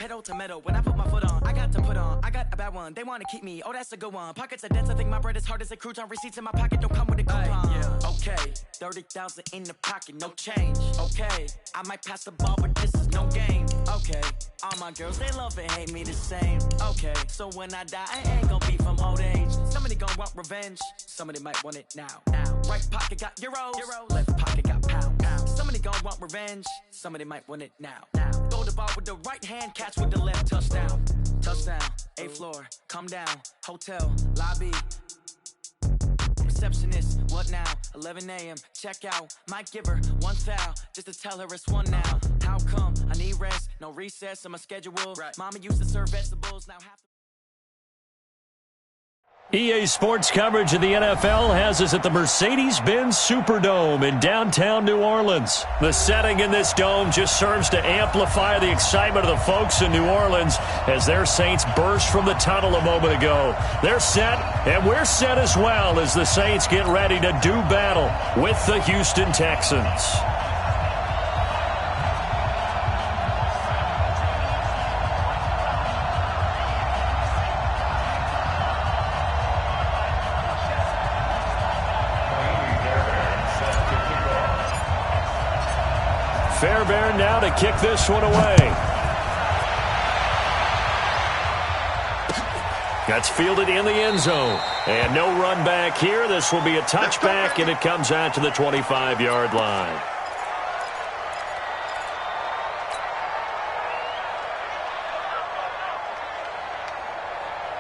pedal to metal. When I put my foot on, I got to put on. I got a bad one, they wanna keep me. Oh, that's a good one. Pockets are dense, I think my bread is hard as a crouton. Receipts in my pocket don't come with a coupon. Yeah. Okay, 30,000 in the pocket, no change. Okay, I might pass the ball, but this is no game. Okay, all my girls, they love and hate me the same. Okay, so when I die, I ain't gonna be from old age. Somebody gonna want revenge, somebody might want it now. Right pocket got euros, left pocket got pounds. Somebody gonna want revenge, somebody might want it now. Throw the ball with the right hand, catch with the left, touchdown. Touchdown, 8th floor, come down, hotel, lobby. Receptionist, what now? 11 a.m., check out. Might give her one foul, just to tell her it's one now. How come? I need rest, no recess in my schedule. Right. Mama used to serve vegetables, now have to... EA Sports coverage of the NFL has us at the Mercedes-Benz Superdome in downtown New Orleans. The setting in this dome just serves to amplify the excitement of the folks in New Orleans as their Saints burst from the tunnel a moment ago. They're set, and we're set as well as the Saints get ready to do battle with the Houston Texans. Fairbairn now to kick this one away. That's fielded in the end zone. And no run back here. This will be a touchback, and it comes out to the 25-yard line.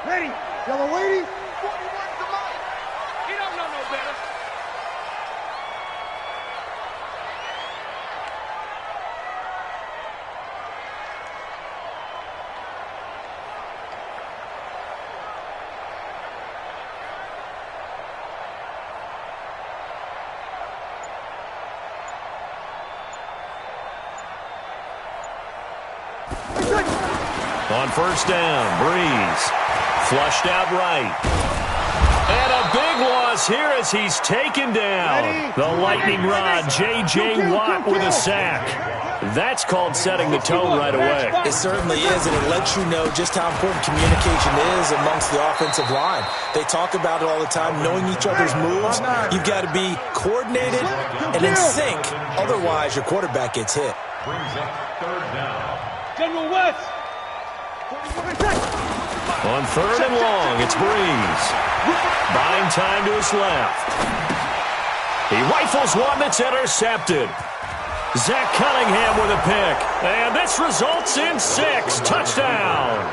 Ready. Yellow lady. You don't know no better. On first down, Breeze. Flushed out right. And a big loss here as he's taken down. The lightning rod, J.J. Watt with a sack. That's called setting the tone right away. It certainly is, and it lets you know just how important communication is amongst the offensive line. They talk about it all the time, knowing each other's moves. You've got to be coordinated and in sync. Otherwise, your quarterback gets hit. Brings up third down. General West. On third and long, it's Breeze. Buying time to his left. He rifles one that's intercepted. Zach Cunningham with a pick. And this results in 6. Touchdown.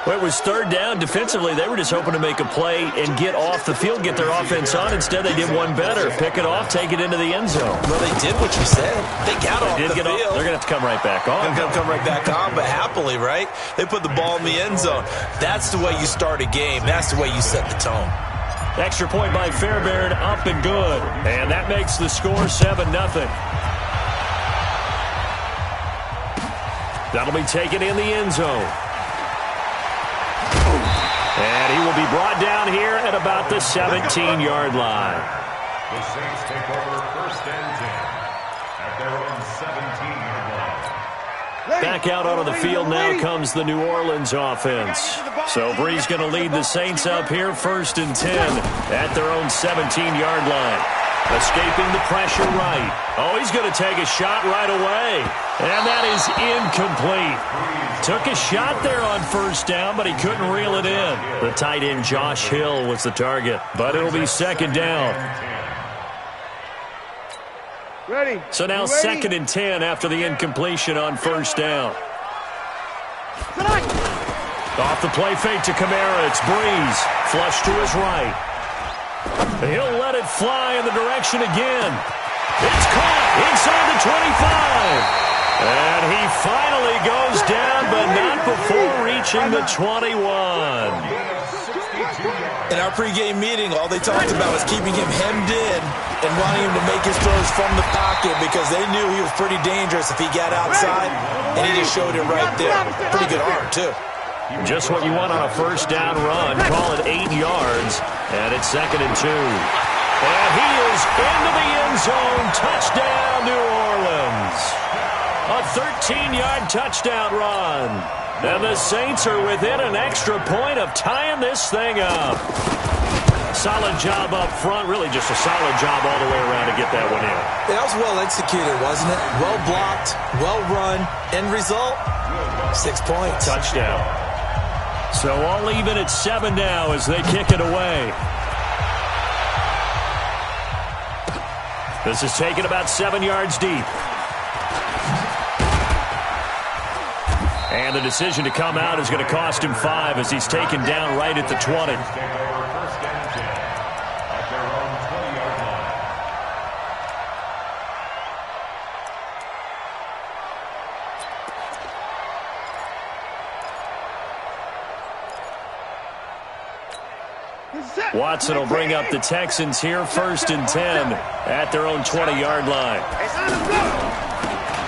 Well, it was third down. Defensively, they were just hoping to make a play and get off the field, get their offense on. Instead, they did one better. Pick it off, take it into the end zone. Well, they did what you said. They got off the field. They're going to have to come right back on. They're going to come right back on, but happily, right? They put the ball in the end zone. That's the way you start a game. That's the way you set the tone. Extra point by Fairbairn, up and good. And that makes the score 7-0. That'll be taken in the end zone. And he will be brought down here at about the 17-yard line. The Saints take over first and 10 at their own 17-yard line. Back out onto the field now comes the New Orleans offense. So Breeze going to lead the Saints up here first and 10 at their own 17-yard line. Escaping the pressure right. Oh, he's going to take a shot right away. And that is incomplete. Took a shot there on first down, but he couldn't reel it in. The tight end, Josh Hill, was the target. But it'll be second down. Ready. So now second and 10 after the incompletion on first down. Off the play fake to Kamara. It's Breeze. Flush to his right. He'll let it fly in the direction again. It's caught inside the 25. And he finally goes down, but not before reaching the 21. In our pregame meeting, all they talked about was keeping him hemmed in and wanting him to make his throws from the pocket because they knew he was pretty dangerous if he got outside, and he just showed it right there. Pretty good arm, too. Just what you want on a first down run. Call it 8 yards, and it's second and 2. And he is into the end zone. Touchdown, New Orleans. A 13-yard touchdown run. And the Saints are within an extra point of tying this thing up. Solid job up front. Really just a solid job all the way around to get that one in. Yeah, that was well executed, wasn't it? Well blocked, well run. End result, 6 points. Touchdown. So all even at 7 now as they kick it away. This is taken about 7 yards deep. And the decision to come out is going to cost him 5 as he's taken down right at the 20. Watson will bring up the Texans here, 1st and 10 at their own 20-yard line.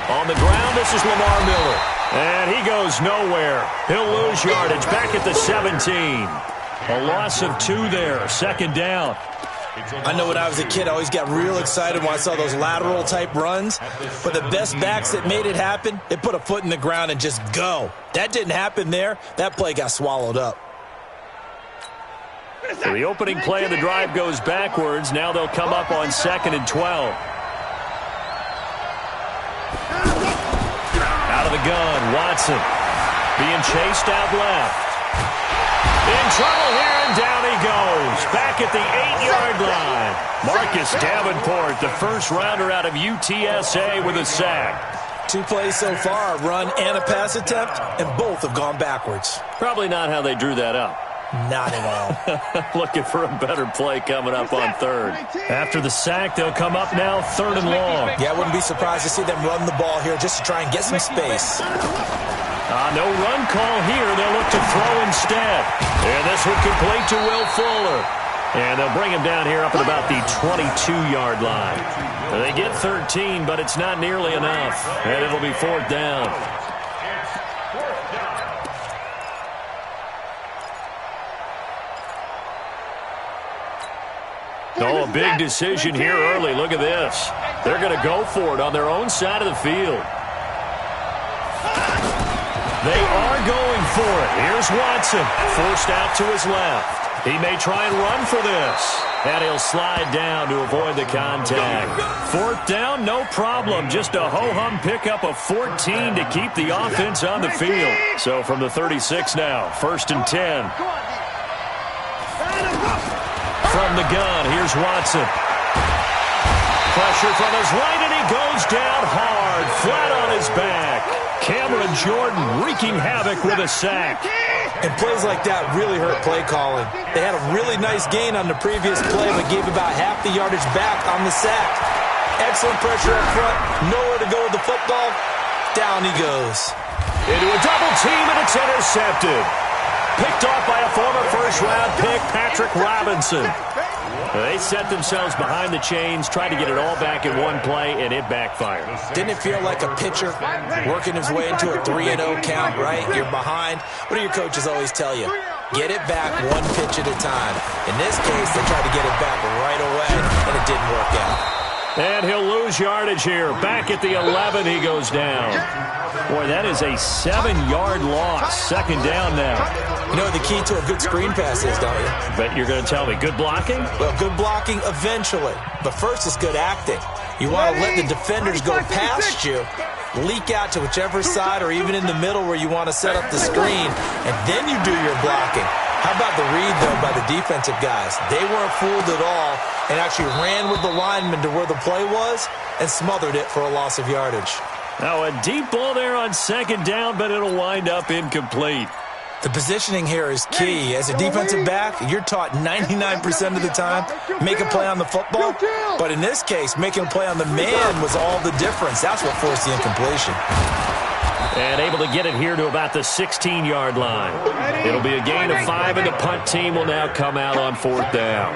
On the ground, this is Lamar Miller. And he goes nowhere. He'll lose yardage back at the 17. A loss of 2 there, 2nd down. I know when I was a kid, I always got real excited when I saw those lateral-type runs. But the best backs that made it happen, they put a foot in the ground and just go. That didn't happen there. That play got swallowed up. So the opening play of the drive goes backwards. Now they'll come up on 2nd and 12. Out of the gun, Watson being chased out left. In trouble here, and down he goes. Back at the 8-yard line. Marcus Davenport, the first-rounder out of UTSA with a sack. 2 plays so far, a run and a pass attempt, and both have gone backwards. Probably not how they drew that up. Not at all. Looking for a better play coming up on 3rd. After the sack, they'll come up now 3rd and long. Yeah, I wouldn't be surprised to see them run the ball here just to try and get some space. No run call here. They'll look to throw instead. And this one complete to Will Fuller. And they'll bring him down here up at about the 22-yard line. They get 13, but it's not nearly enough. And it'll be 4th down. Oh, a big decision here early. Look at this. They're going to go for it on their own side of the field. They are going for it. Here's Watson, forced out to his left. He may try and run for this. And he'll slide down to avoid the contact. 4th down, no problem. Just a ho-hum pickup of 14 to keep the offense on the field. So from the 36 now, 1st and 10. From the gun, here's Watson. Pressure from his right, and he goes down hard, flat on his back. Cameron Jordan wreaking havoc with a sack. And plays like that really hurt play calling. They had a really nice gain on the previous play, but gave about half the yardage back on the sack. Excellent pressure up front, nowhere to go with the football. Down he goes. Into a double team, and it's intercepted. Picked off by a former first-round pick, Patrick Robinson. They set themselves behind the chains, tried to get it all back in one play, and it backfired. Didn't it feel like a pitcher working his way into a 3-0 count, right? You're behind. What do your coaches always tell you? Get it back one pitch at a time. In this case, they tried to get it back right away, and it didn't work out. And he'll lose yardage here. Back at the 11, he goes down. Boy, that is a 7-yard loss. 2nd down now. You know what the key to a good screen pass is, don't you? Bet you're going to tell me. Good blocking? Well, good blocking eventually. But first is good acting. You want to let the defenders go past you, leak out to whichever side or even in the middle where you want to set up the screen, and then you do your blocking. How about the read, though, by the defensive guys? They weren't fooled at all and actually ran with the lineman to where the play was and smothered it for a loss of yardage. Now a deep ball there on 2nd down, but it'll wind up incomplete. The positioning here is key. As a defensive back, you're taught 99% of the time, make a play on the football. But in this case, making a play on the man was all the difference. That's what forced the incompletion. And able to get it here to about the 16-yard line. It'll be a gain of 5, and the punt team will now come out on 4th down.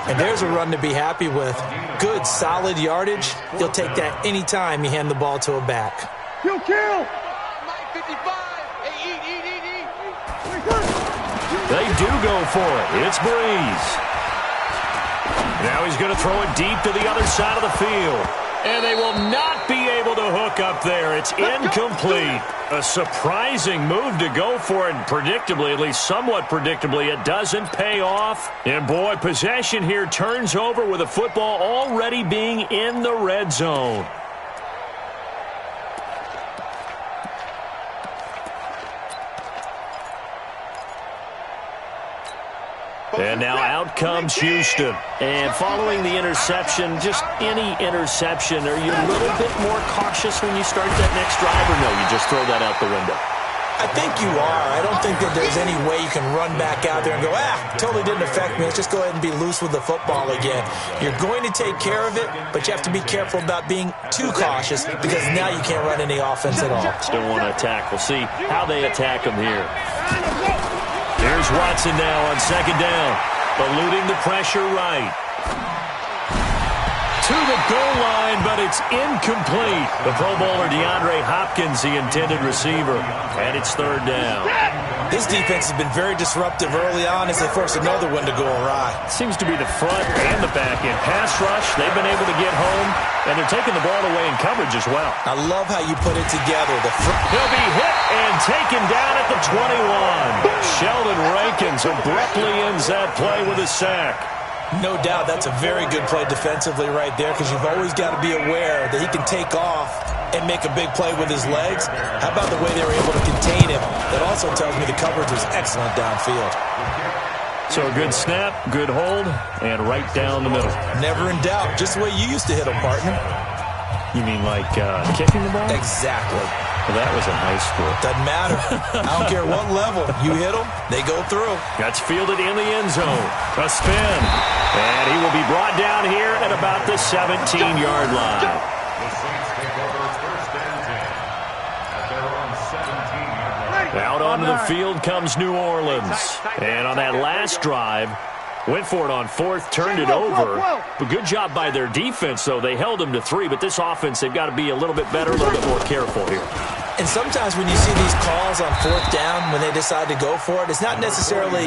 And there's a run to be happy with. Good, solid yardage. You'll take that any time you hand the ball to a back. Kill! They do go for it. It's Breeze. Now he's going to throw it deep to the other side of the field. And they will not be able to hook up there. It's incomplete. A surprising move to go for it, and predictably, at least somewhat predictably, it doesn't pay off. And boy, possession here turns over with a football already being in the red zone. And now out comes Houston. And following the interception, just any interception, are you a little bit more cautious when you start that next drive, or no, you just throw that out the window? I think you are. I don't think that there's any way you can run back out there and go, totally didn't affect me. Let's just go ahead and be loose with the football again. You're going to take care of it, but you have to be careful about being too cautious because now you can't run any offense at all. Still want to attack. We'll see how they attack them here. Here's Watson now on second down, eluding the pressure right. To the goal line, but it's incomplete. The Pro Bowler DeAndre Hopkins, the intended receiver, and it's third down. This defense has been very disruptive early on as they force another one to go awry. Seems to be the front and the back end. Pass rush, they've been able to get home, and they're taking the ball away in coverage as well. I love how you put it together. He'll be hit and taken down at the 21. Sheldon Rankins abruptly ends that play with a sack. No doubt that's a very good play defensively right there because you've always got to be aware that he can take off and make a big play with his legs. How about the way they were able to contain him? That also tells me the coverage was excellent downfield. So a good snap, good hold, and right down the middle. Never in doubt. Just the way you used to hit them, partner. You mean like kicking the ball? Exactly. Well, that was in high school. Doesn't matter. I don't care what level. You hit them, they go through. That's fielded in the end zone. A spin. And he will be brought down here at about the 17-yard line. The Saints take over first and 10 at their own 17-yard line. Out onto the field comes New Orleans. And on that last drive, went for it on fourth, turned it over. But good job by their defense, though. They held them to 3, but this offense, they've got to be a little bit better, a little bit more careful here. And sometimes when you see these calls on fourth down, when they decide to go for it, it's not necessarily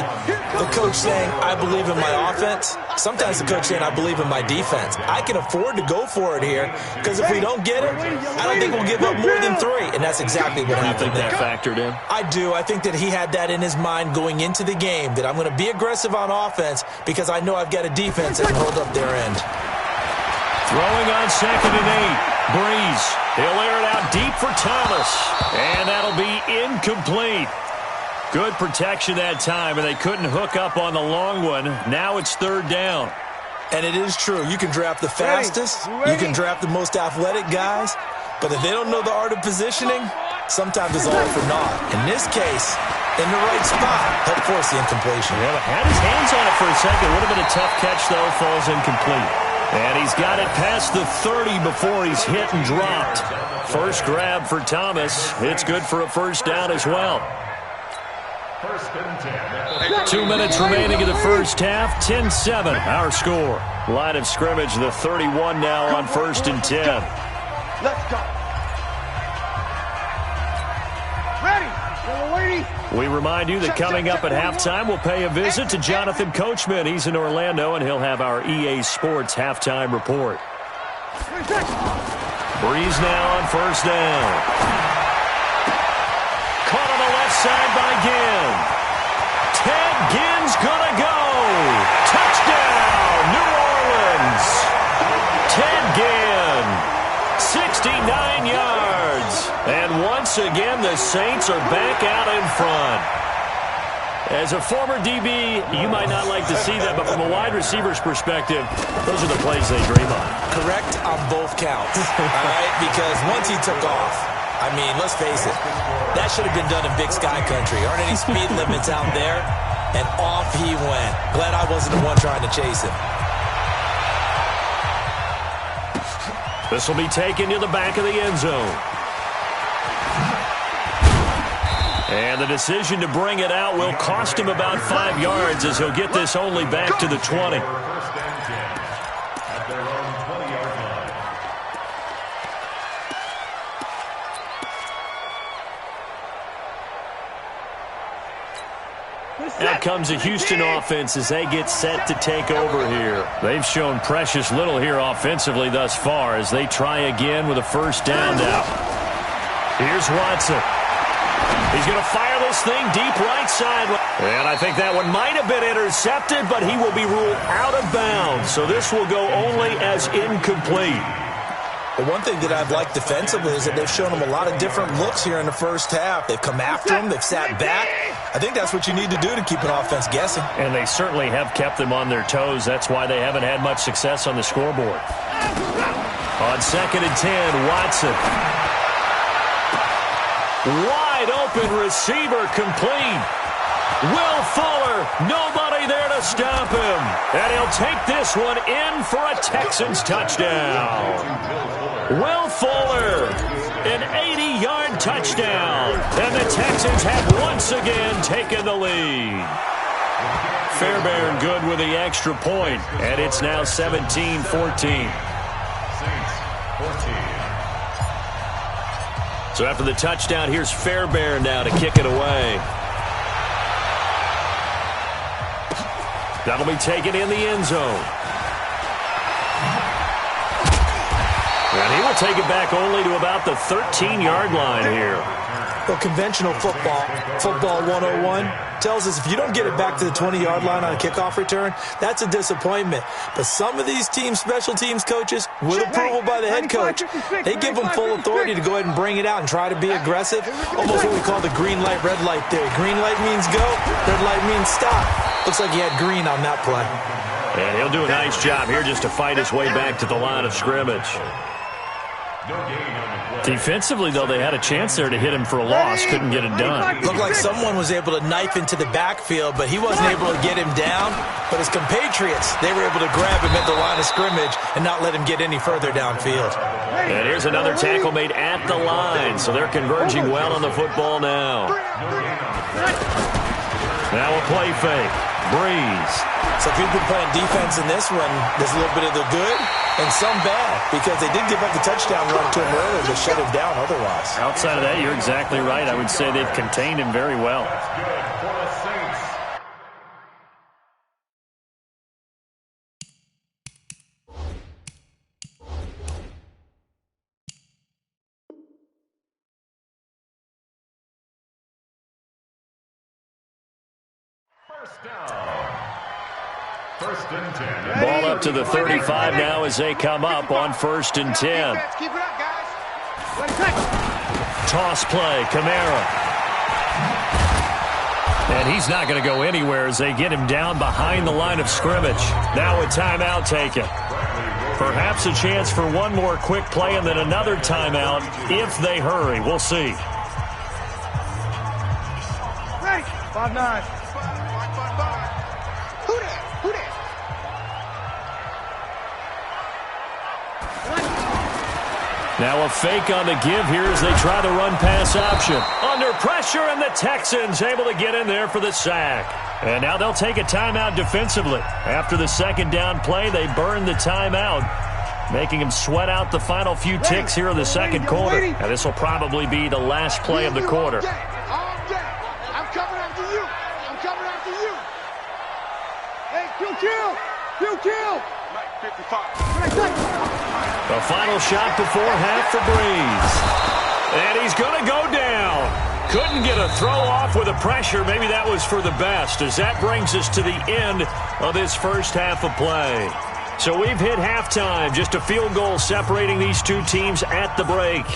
the coach saying, I believe in my offense. Sometimes the coach saying, I believe in my defense. I can afford to go for it here because if we don't get it, I don't think we'll give up more than 3. And that's exactly what happened there. You think that factored in? I do. I think that he had that in his mind going into the game, that I'm going to be aggressive on offense because I know I've got a defense that can hold up their end. Throwing on second and 8. Breeze. He'll air it out deep for Thomas. And that'll be incomplete. Good protection that time, and they couldn't hook up on the long one. Now it's third down. And it is true. You can draft the fastest. You can draft the most athletic guys. But if they don't know the art of positioning, sometimes it's all for naught. In this case, in the right spot, help force the incompletion. Yeah, but had his hands on it for a second. Would have been a tough catch, though. Falls incomplete. And he's got it past the 30 before he's hit and dropped. First grab for Thomas. It's good for a first down as well. First and 10. 2 minutes remaining in the first half. 10-7, our score. Line of scrimmage, the 31 now on first and 10. Let's go. Ready. We remind you that coming up at halftime, we'll pay a visit to Jonathan Coachman. He's in Orlando, and he'll have our EA Sports halftime report. Breeze now on first down. Caught on the left side by Ginn. Ted Ginn's gonna go. Touchdown, New Orleans. Ted Ginn, 69 yards. And once again, the Saints are back out in front. As a former DB, you might not like to see that, but from a wide receiver's perspective, those are the plays they dream of. Correct on both counts, all right? Because once he took off, I mean, let's face it, that should have been done in Big Sky Country. Aren't any speed limits out there? And off he went. Glad I wasn't the one trying to chase him. This will be taken to the back of the end zone. And the decision to bring it out will cost him about 5 yards as he'll get this only back to the 20. First and 10 at their own 20-yard line. Out comes the Houston offense as they get set to take over here. They've shown precious little here offensively thus far as they try again with a first down now. Here's Watson. He's going to fire this thing deep right side. And I think that one might have been intercepted, but he will be ruled out of bounds. So this will go only as incomplete. The one thing that I've liked defensively is that they've shown him a lot of different looks here in the first half. They've come after him. They've sat back. I think that's what you need to do to keep an offense guessing. And they certainly have kept them on their toes. That's why they haven't had much success on the scoreboard. On 2nd and 10, Watson. Wide open receiver complete. Will Fuller, nobody there to stop him. And he'll take this one in for a Texans touchdown. Will Fuller, an 80-yard touchdown. And the Texans have once again taken the lead. Fairbairn good with the extra point. And it's now 17-14. So after the touchdown, here's Fairbairn now to kick it away. That'll be taken in the end zone. And he will take it back only to about the 13-yard line here. Well, conventional football 101, tells us if you don't get it back to the 20-yard line on a kickoff return, that's a disappointment. But some of these special teams coaches, with approval by the head coach, they give them full authority to go ahead and bring it out and try to be aggressive. Almost what we call the green light, red light theory. Green light means go, red light means stop. Looks like he had green on that play. And he'll do a nice job here just to fight his way back to the line of scrimmage. Defensively, though, they had a chance there to hit him for a loss. Couldn't get it done. Looked like someone was able to knife into the backfield, but he wasn't able to get him down. But his compatriots, they were able to grab him at the line of scrimmage and not let him get any further downfield. And here's another tackle made at the line, so they're converging well on the football now. Now a play fake. Breeze. So people playing defense in this one, there's a little bit of the good and some bad, because they did give up the touchdown run to him earlier to shut him down otherwise. Outside of that, you're exactly right. I would say they've contained him very well. First and 10. Ball up to the 35 now as they come up on 1st and 10. Keep it up, guys. Toss play, Kamara. And he's not going to go anywhere as they get him down behind the line of scrimmage. Now a timeout taken. Perhaps a chance for one more quick play and then another timeout if they hurry. We'll see. Ready. 5-9. Who that? Now a fake on the give here as they try the run-pass option. Under pressure, and the Texans able to get in there for the sack. And now they'll take a timeout defensively. After the second down play, they burn the timeout, making them sweat out the final few ticks here in the second quarter. And this will probably be the last play of the quarter. All day. I'm coming after you. Hey, kill. Like 55. The final shot before half for Breeze. And he's going to go down. Couldn't get a throw off with the pressure. Maybe that was for the best, as that brings us to the end of this first half of play. So we've hit halftime. Just a field goal separating these two teams at the break.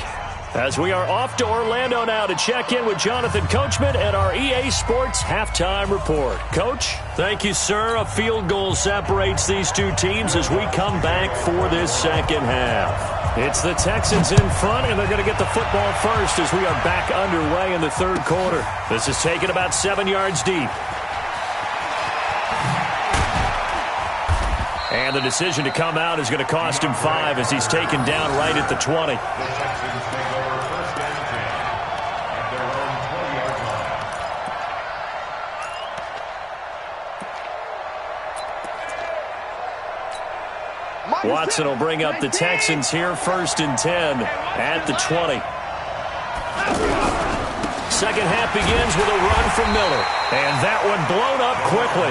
As we are off to Orlando now to check in with Jonathan Coachman at our EA Sports Halftime Report. Coach? Thank you, sir. A field goal separates these two teams as we come back for this second half. It's the Texans in front, and they're going to get the football first as we are back underway in the third quarter. This is taken about 7 yards deep. And the decision to come out is going to cost him 5 as he's taken down right at the 20. Watson will bring up the Texans here, 1st and 10 at the 20. second half begins with a run from Miller. And that one blown up quickly,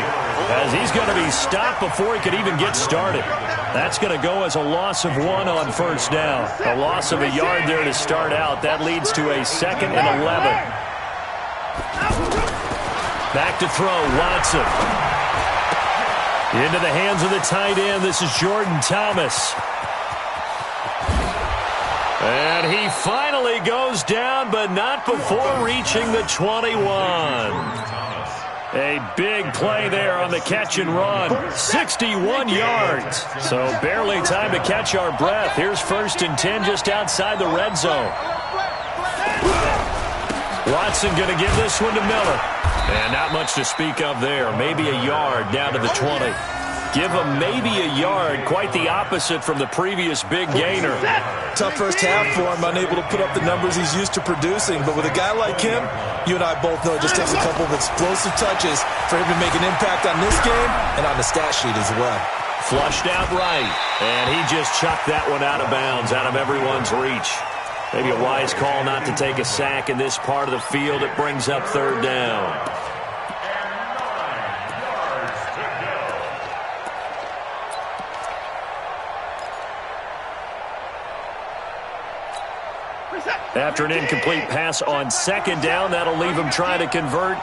as he's going to be stopped before he could even get started. That's going to go as a loss of 1 on first down. A loss of a yard there to start out. That leads to a 2nd and 11. Back to throw, Watson. Into the hands of the tight end. This is Jordan Thomas. And he finally goes down, but not before reaching the 21. A big play there on the catch and run. 61 yards. So barely time to catch our breath. Here's 1st and 10 just outside the red zone. Watson going to give this one to Miller. And not much to speak of there. Maybe a yard down to the 20. Give him maybe a yard. Quite the opposite from the previous big gainer. Tough first half for him, unable to put up the numbers he's used to producing. But with a guy like him, you and I both know it just takes a couple of explosive touches for him to make an impact on this game and on the stat sheet as well. Flushed out right, and he just chucked that one out of bounds, out of everyone's reach. Maybe a wise call not to take a sack in this part of the field. It brings up 3rd down. After an incomplete pass on 2nd down, that'll leave him trying to convert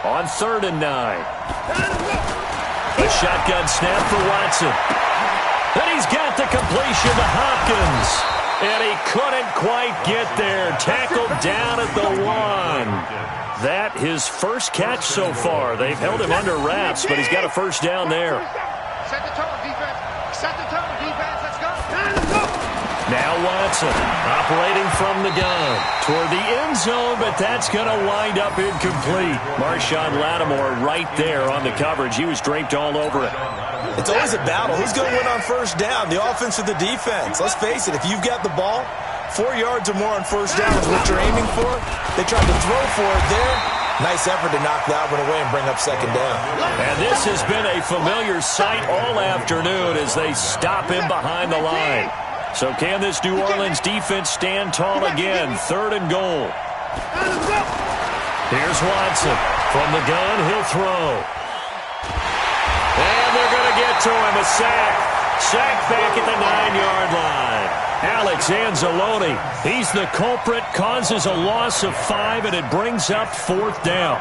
on 3rd and 9. A shotgun snap for Watson. And he's got the completion to Hopkins. And he couldn't quite get there. Tackled down at the 1. That his first catch so far. They've held him under wraps, but he's got a first down there. Set the tone, defense. Set the tone, defense. Let's go. Now Watson operating from the gun toward the end zone, but that's going to wind up incomplete. Marshawn Lattimore right there on the coverage. He was draped all over it. It's always a battle. Who's going to win on first down, the offense or the defense? Let's face it, if you've got the ball, 4 yards or more on first down is what you're aiming for. They tried to throw for it there. Nice effort to knock that one away and bring up 2nd down. And this has been a familiar sight all afternoon as they stop him behind the line. So can this New Orleans defense stand tall again? 3rd and goal. Here's Watson. From the gun, he'll throw. And they're going to get to him. A sack. Sack back at the 9-yard line. Alex Anzalone, he's the culprit, causes a loss of 5, and it brings up 4th down.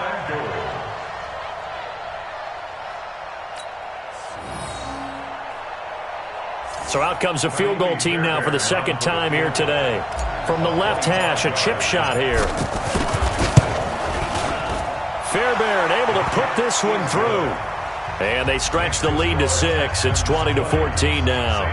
So out comes a field goal team now for the 2nd time here today. From the left hash, a chip shot here. Fairbairn able to put this one through. And they stretch the lead to 6. It's 20-14 now.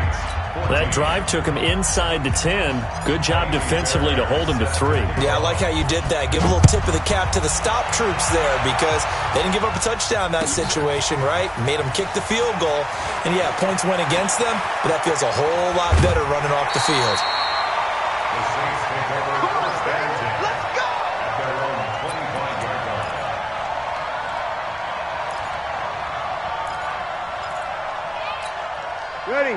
That drive took him inside the 10. Good job defensively to hold him to 3. Yeah, I like how you did that. Give a little tip of the cap to the stop troops there because they didn't give up a touchdown in that situation, right? Made them kick the field goal. And, yeah, points went against them, but that feels a whole lot better running off the field.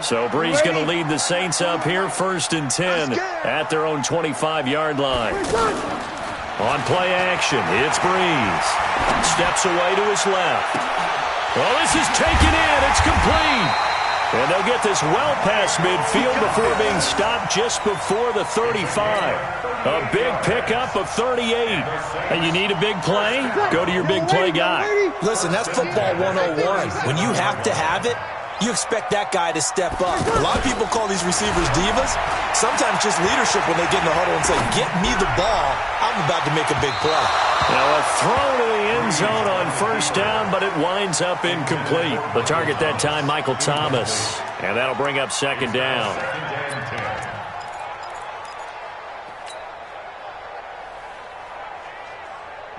So Brees going to lead the Saints up here 1st and 10 at their own 25-yard line. On play action, it's Brees. Steps away to his left. Well, this is taken in. It's complete. And they'll get this well past midfield before being stopped just before the 35. A big pickup of 38. And you need a big play? Go to your big play guy. Listen, that's football 101. When you have to have it, you expect that guy to step up. A lot of people call these receivers divas. Sometimes just leadership when they get in the huddle and say, get me the ball. I'm about to make a big play. Now a throw to the end zone on first down, but it winds up incomplete. The target that time, Michael Thomas. And that'll bring up 2nd down.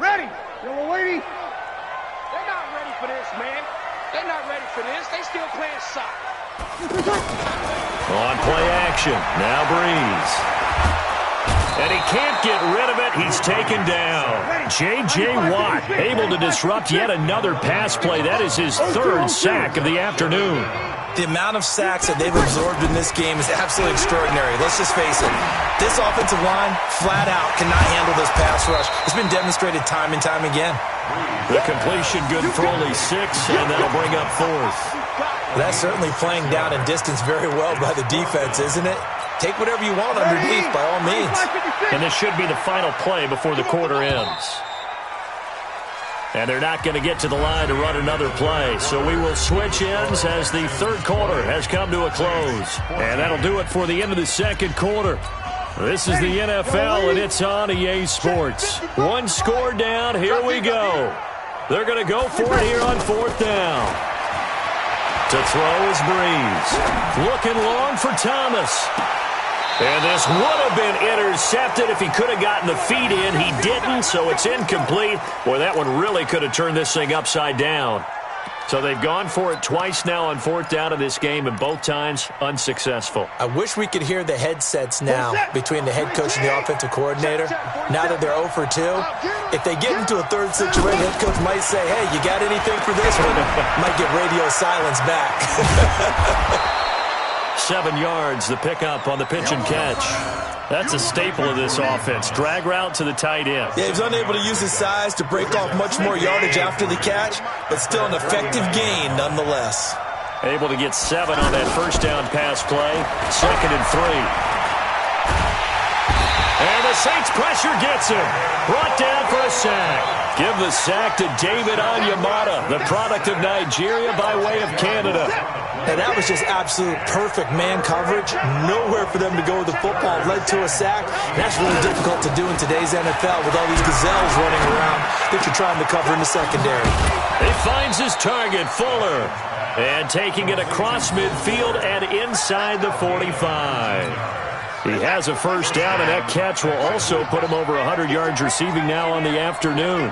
Ready. Yellow lady. They're not ready for this, man. They're not ready for this. They still playing soccer. On play action. Now Brees. And he can't get rid of it. He's taken down. J.J. Watt able to disrupt yet another pass play. That is his 3rd sack of the afternoon. The amount of sacks that they've absorbed in this game is absolutely extraordinary. Let's just face it. This offensive line, flat out, cannot handle this pass rush. It's been demonstrated time and time again. The completion good for only 6, and that'll bring up 4th. That's certainly playing down and distance very well by the defense, isn't it? Take whatever you want underneath, by all means. And this should be the final play before the quarter ends. And they're not going to get to the line to run another play. So we will switch ends as the third quarter has come to a close. And that'll do it for the end of the second quarter. This is the NFL, and it's on EA Sports. One score down. Here we go. They're going to go for it here on 4th down. To throw is Breeze. Looking long for Thomas. And this would have been intercepted if he could have gotten the feet in. He didn't, so it's incomplete. Boy, that one really could have turned this thing upside down. So they've gone for it twice now on 4th down in this game, and both times unsuccessful. I wish we could hear the headsets now between the head coach and the offensive coordinator. Now that they're 0 for 2, if they get into a third situation, the head coach might say, hey, you got anything for this one? Might get radio silence back. 7 yards, the pickup on the pitch and catch. That's a staple of this offense. Drag route to the tight end. Yeah, he was unable to use his size to break off much more yardage after the catch, but still an effective gain nonetheless. Able to get 7 on that first down pass play. 2nd and 3. And the Saints pressure gets him. Brought down for a sack. Give the sack to David Onyemata, the product of Nigeria by way of Canada. And that was just absolute perfect man coverage. Nowhere for them to go with the football. Led to a sack. And that's really difficult to do in today's NFL with all these gazelles running around that you're trying to cover in the secondary. He finds his target, Fuller. And taking it across midfield and inside the 45. He has a first down, and that catch will also put him over 100 yards receiving now on the afternoon.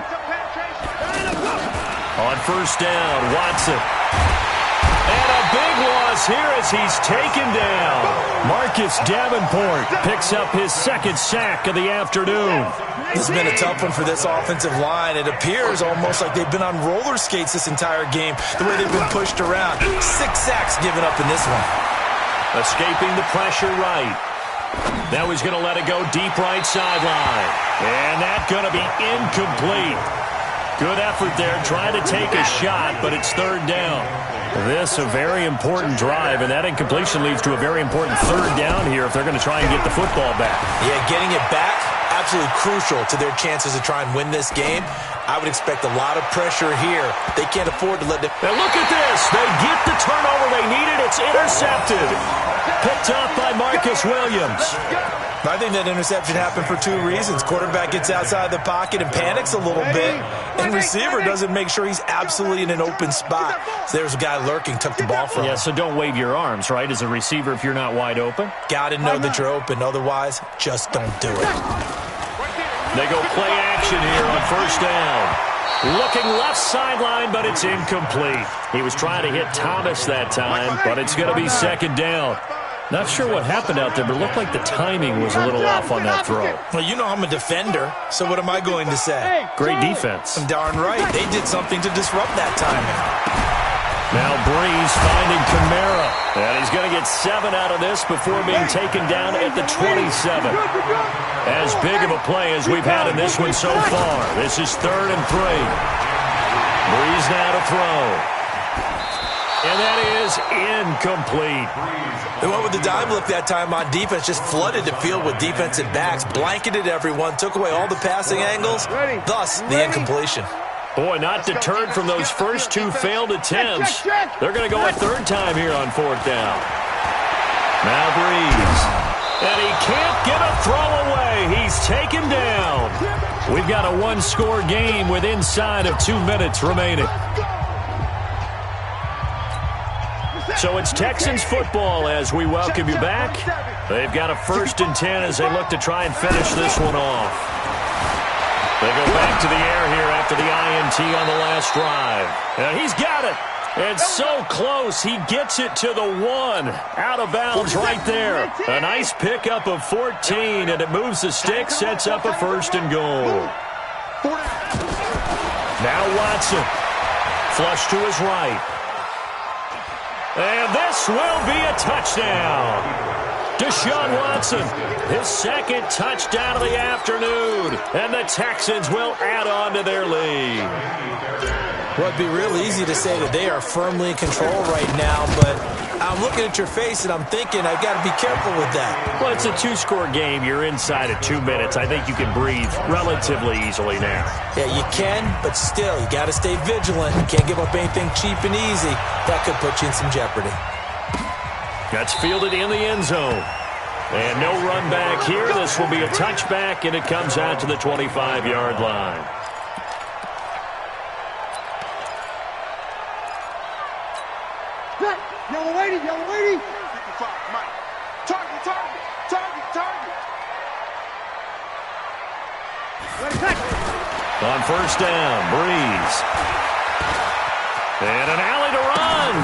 On first down, Watson. And a big loss here as he's taken down. Marcus Davenport picks up his 2nd sack of the afternoon. This has been a tough one for this offensive line. It appears almost like they've been on roller skates this entire game, the way they've been pushed around. 6 sacks given up in this one. Escaping the pressure right. Now he's going to let it go deep right sideline. And that's going to be incomplete. Good effort there, trying to take a shot, but it's 3rd down. This a very important drive, and that incompletion leads to a very important 3rd down here if they're going to try and get the football back. Yeah, getting it back, absolutely crucial to their chances to try and win this game. I would expect a lot of pressure here. They can't afford to let them... And look at this. They get the turnover they needed. It's intercepted. Picked up by Marcus Williams. I think that interception happened for 2 reasons. Quarterback gets outside the pocket and panics a little bit, and receiver doesn't make sure he's absolutely in an open spot. So there's a guy lurking, took the ball from him. Yeah, so don't wave your arms, right, as a receiver if you're not wide open. Got to know that you're open. Otherwise, just don't do it. They go play action here on first down. Looking left sideline, but it's incomplete. He was trying to hit Thomas that time, but it's going to be 2nd down. Not sure what happened out there, but it looked like the timing was a little off on that throw. Well, you know I'm a defender, so what am I going to say? Great defense. I'm darn right. They did something to disrupt that timing. Now Breeze finding Kamara. And he's going to get 7 out of this before being taken down at the 27. As big of a play as we've had in this one so far. This is 3rd and 3. Breeze now to throw. And that is incomplete. They went with the dime look that time on defense, just flooded the field with defensive backs, blanketed everyone, took away all the passing angles, thus the incompletion. Boy, not deterred from those first 2 failed attempts. They're going to go a 3rd time here on 4th down. Now Breeze. And he can't get a throw away. He's taken down. We've got a 1-score game with inside of 2 minutes remaining. So it's Texans football as we welcome you back. They've got a 1st and 10 as they look to try and finish this one off. They go back to the air here after the INT on the last drive. And he's got it. And so close, he gets it to the 1. Out of bounds right there. A nice pickup of 14, and it moves the stick, sets up a 1st and goal. Now Watson. Flush to his right. And this will be a touchdown. Deshaun Watson, his second touchdown of the afternoon, and the Texans will add on to their lead. Well, it'd be real easy to say that they are firmly in control right now, but I'm looking at your face and I'm thinking I've got to be careful with that. Well, it's a two-score game. You're inside of 2 minutes. I think you can breathe relatively easily now. Yeah, you can, but still, you got to stay vigilant. You can't give up anything cheap and easy. That could put you in some jeopardy. That's fielded in the end zone. And no run back here. This will be a touchback, and it comes out to the 25-yard line. Yellow lady, yellow lady. 55, Mike. Target, target, target, target. On first down, Breeze. And an alley to run.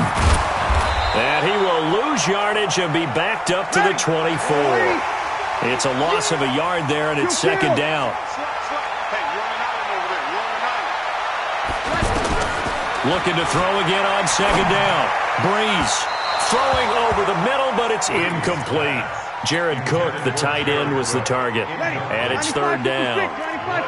And he will lose yardage and be backed up to the 24. It's a loss of a yard there, and it's second down. Looking to throw again on second down. Breeze throwing over the middle, but it's incomplete. Jared Cook, the tight end, was the target. And it's third down.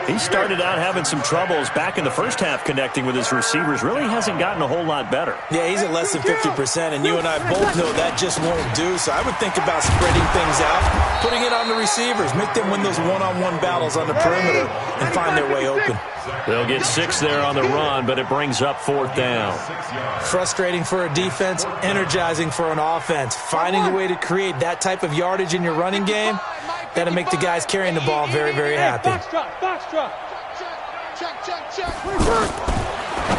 He started out having some troubles back in the first half connecting with his receivers. Really hasn't gotten a whole lot better. Yeah, he's at less than 50%, and you and I both know that just won't do. So I would think about spreading things out, putting it on the receivers, make them win those one-on-one battles on the perimeter, and find their way open. They'll get 6 there on the run, but it brings up fourth down. Frustrating for a defense, energizing for an offense. Finding a way to create that type of yardage in your running game, that'll make the guys carrying the ball very, very happy.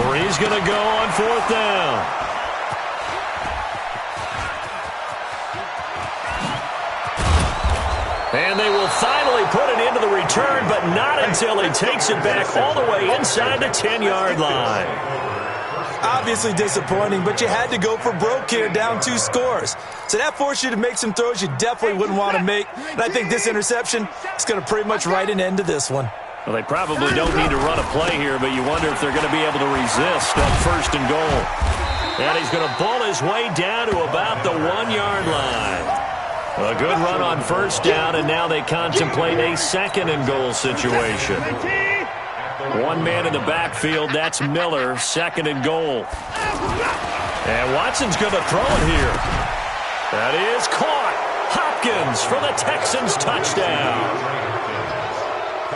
Breeze going to go on fourth down. And they will finally put it into the return, but not until he takes it back all the way inside the 10-yard line. Obviously disappointing, but you had to go for broke here, down 2 scores. So that forced you to make some throws you definitely wouldn't want to make. And I think this interception is going to pretty much write an end to this one. Well, they probably don't need to run a play here, but you wonder if they're going to be able to resist on first and goal. And he's going to bull his way down to about the 1-yard line. A good run on first down, and now they contemplate a second and goal situation. One man in the backfield, that's Miller, second and goal. And Watson's going to throw it here. That is caught. Hopkins for the Texans touchdown.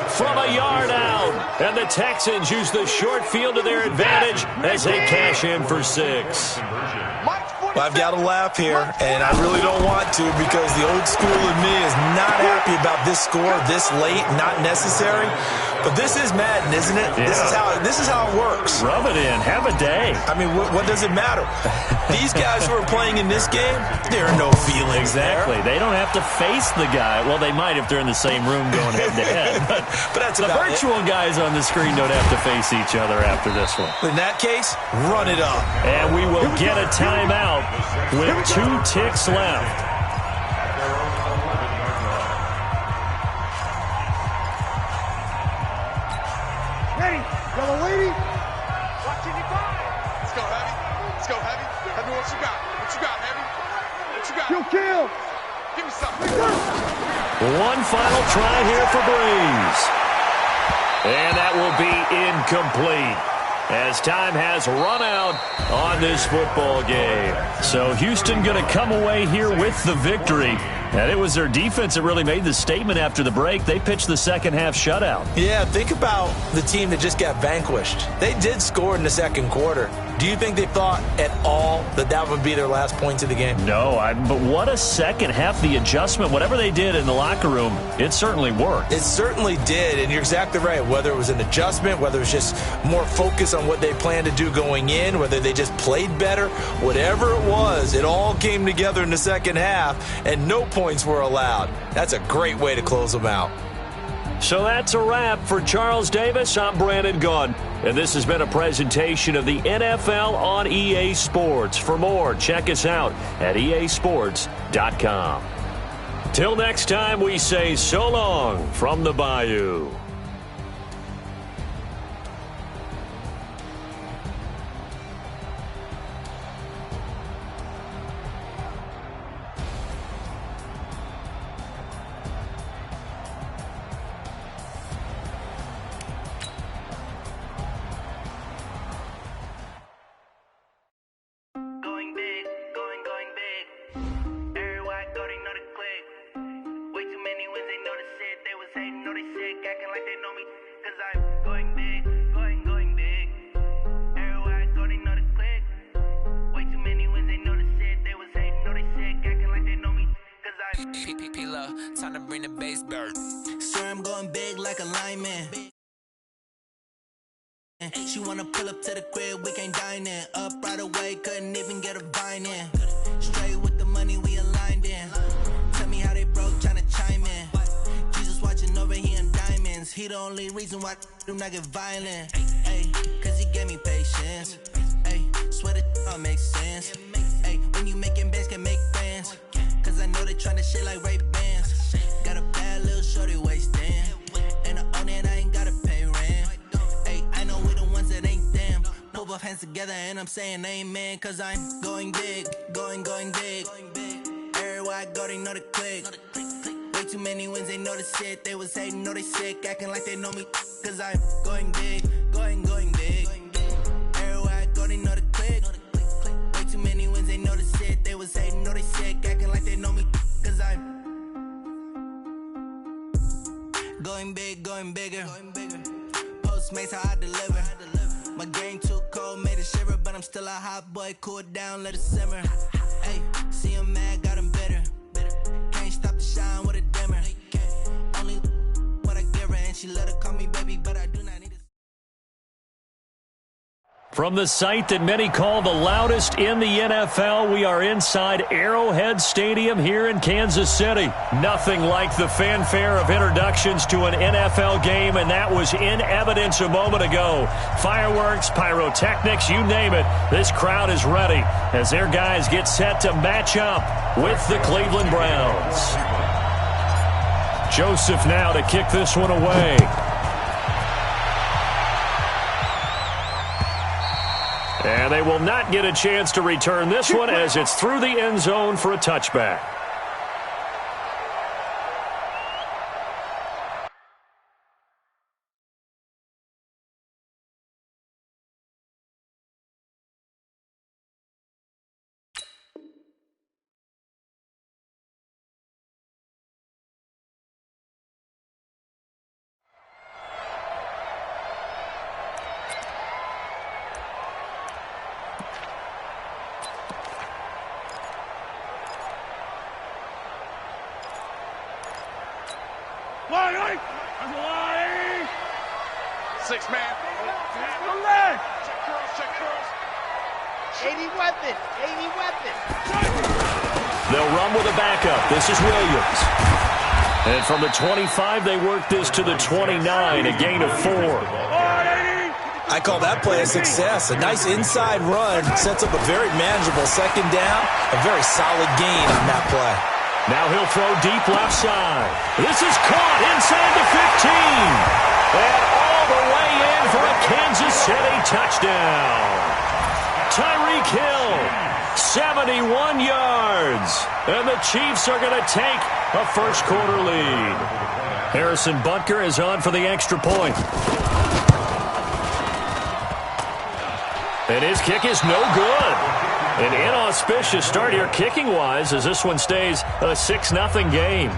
From a yard out, and the Texans use the short field to their advantage as they cash in for 6. Well, I've got to laugh here, and I really don't want to because the old school in me is not happy about this score this late, not necessary. But this is Madden, isn't it? Yeah. This is how it works. Rub it in. Have a day. I mean, what does it matter? These guys who are playing in this game, there are no feelings exactly. there. They don't have to face the guy. Well, they might if they're in the same room going head-to-head. But that's the virtual guys on the screen don't have to face each other after this one. In that case, run it up. And we will get a timeout with 2 ticks left. Ready, yellow lady. Watching you go. Let's go, Heavy. Let's go, Heavy. Heavy, what you got? What you got, Heavy? What you got? Kill. Give me something. One final try here for Breeze. And that will be incomplete, as time has run out on this football game. So Houston going to come away here with the victory. And it was their defense that really made the statement after the break. They pitched the second half shutout. Yeah, think about the team that just got vanquished. They did score in the second quarter. Do you think they thought at all that that would be their last points of the game? No, but what a second half. The adjustment, whatever they did in the locker room, it certainly worked. It certainly did, and you're exactly right. Whether it was an adjustment, whether it was just more focus on what they planned to do going in, whether they just played better, whatever it was, it all came together in the second half, and no points were allowed. That's a great way to close them out. So that's a wrap for Charles Davis. I'm Brandon Gunn, and this has been a presentation of the NFL on EA Sports. For more, check us out at easports.com. Till next time, we say so long from the Bayou. bring the bass bird. Swear I'm going big like a lineman. She wanna pull up to the crib, we can't dine in. Up right away, couldn't even get a vine in. Straight with the money, we aligned in. Tell me how they broke, tryna chime in. Jesus watching over here in diamonds. He the only reason why do not get violent. Ay, cause he gave me patience. Ay, swear that all makes sense. Ay, when you making bands, can make friends. Cause I know they tryna shit like Ray-Bans. Got a bad little shorty wasting. And I own it, I ain't gotta pay rent. Ay, I know we the ones that ain't them. Pull both hands together and I'm saying amen. Cause I'm going big, going big. Everywhere I go, they know the click. Way too many wins, they know the shit. They was hating, know they sick, acting like they know me. Cause I'm going big, going big. Everywhere I go, they know the click. Way too many wins, they know the shit. They was hating, know they sick, acting like they know me. Cause I'm going big, going bigger. Postmates how I deliver. My game too cold, made it shiver. But I'm still a hot boy, cool it down, let it simmer. Hey, see him mad, got him bitter. Can't stop the shine with a dimmer. Only what I give her, and she let her call me baby, but I do not need it. From the site that many call the loudest in the NFL, we are inside Arrowhead Stadium here in Kansas City. Nothing like the fanfare of introductions to an NFL game, and that was in evidence a moment ago. Fireworks, pyrotechnics, you name it. This crowd is ready as their guys get set to match up with the Cleveland Browns. Joseph now to kick this one away. And they will not get a chance to return this one as it's through the end zone for a touchback. Six man. Check curls. 80 weapons. They'll run with a backup. This is Williams. And from the 25, they work this to the 29, a gain of 4. I call that play a success. A nice inside run sets up a very manageable second down. A very solid gain on that play. Now he'll throw deep left side. This is caught inside the 15. And all the way in for a Kansas City touchdown. Tyreek Hill, 71 yards. And the Chiefs are going to take a first quarter lead. Harrison Butker is on for the extra point. And his kick is no good. An inauspicious start here kicking-wise as this one stays a 6-0 game.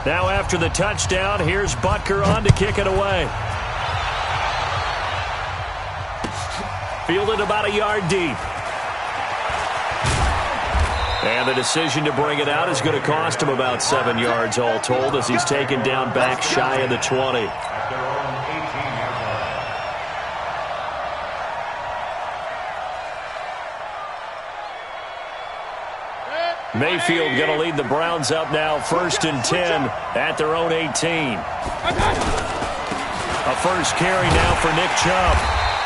Now after the touchdown, here's Butker on to kick it away. Fielded about a yard deep. And the decision to bring it out is going to cost him about 7 yards all told as he's taken down back shy of the 20. Mayfield going to lead the Browns up now, 1st and 10 at their own 18. A first carry now for Nick Chubb.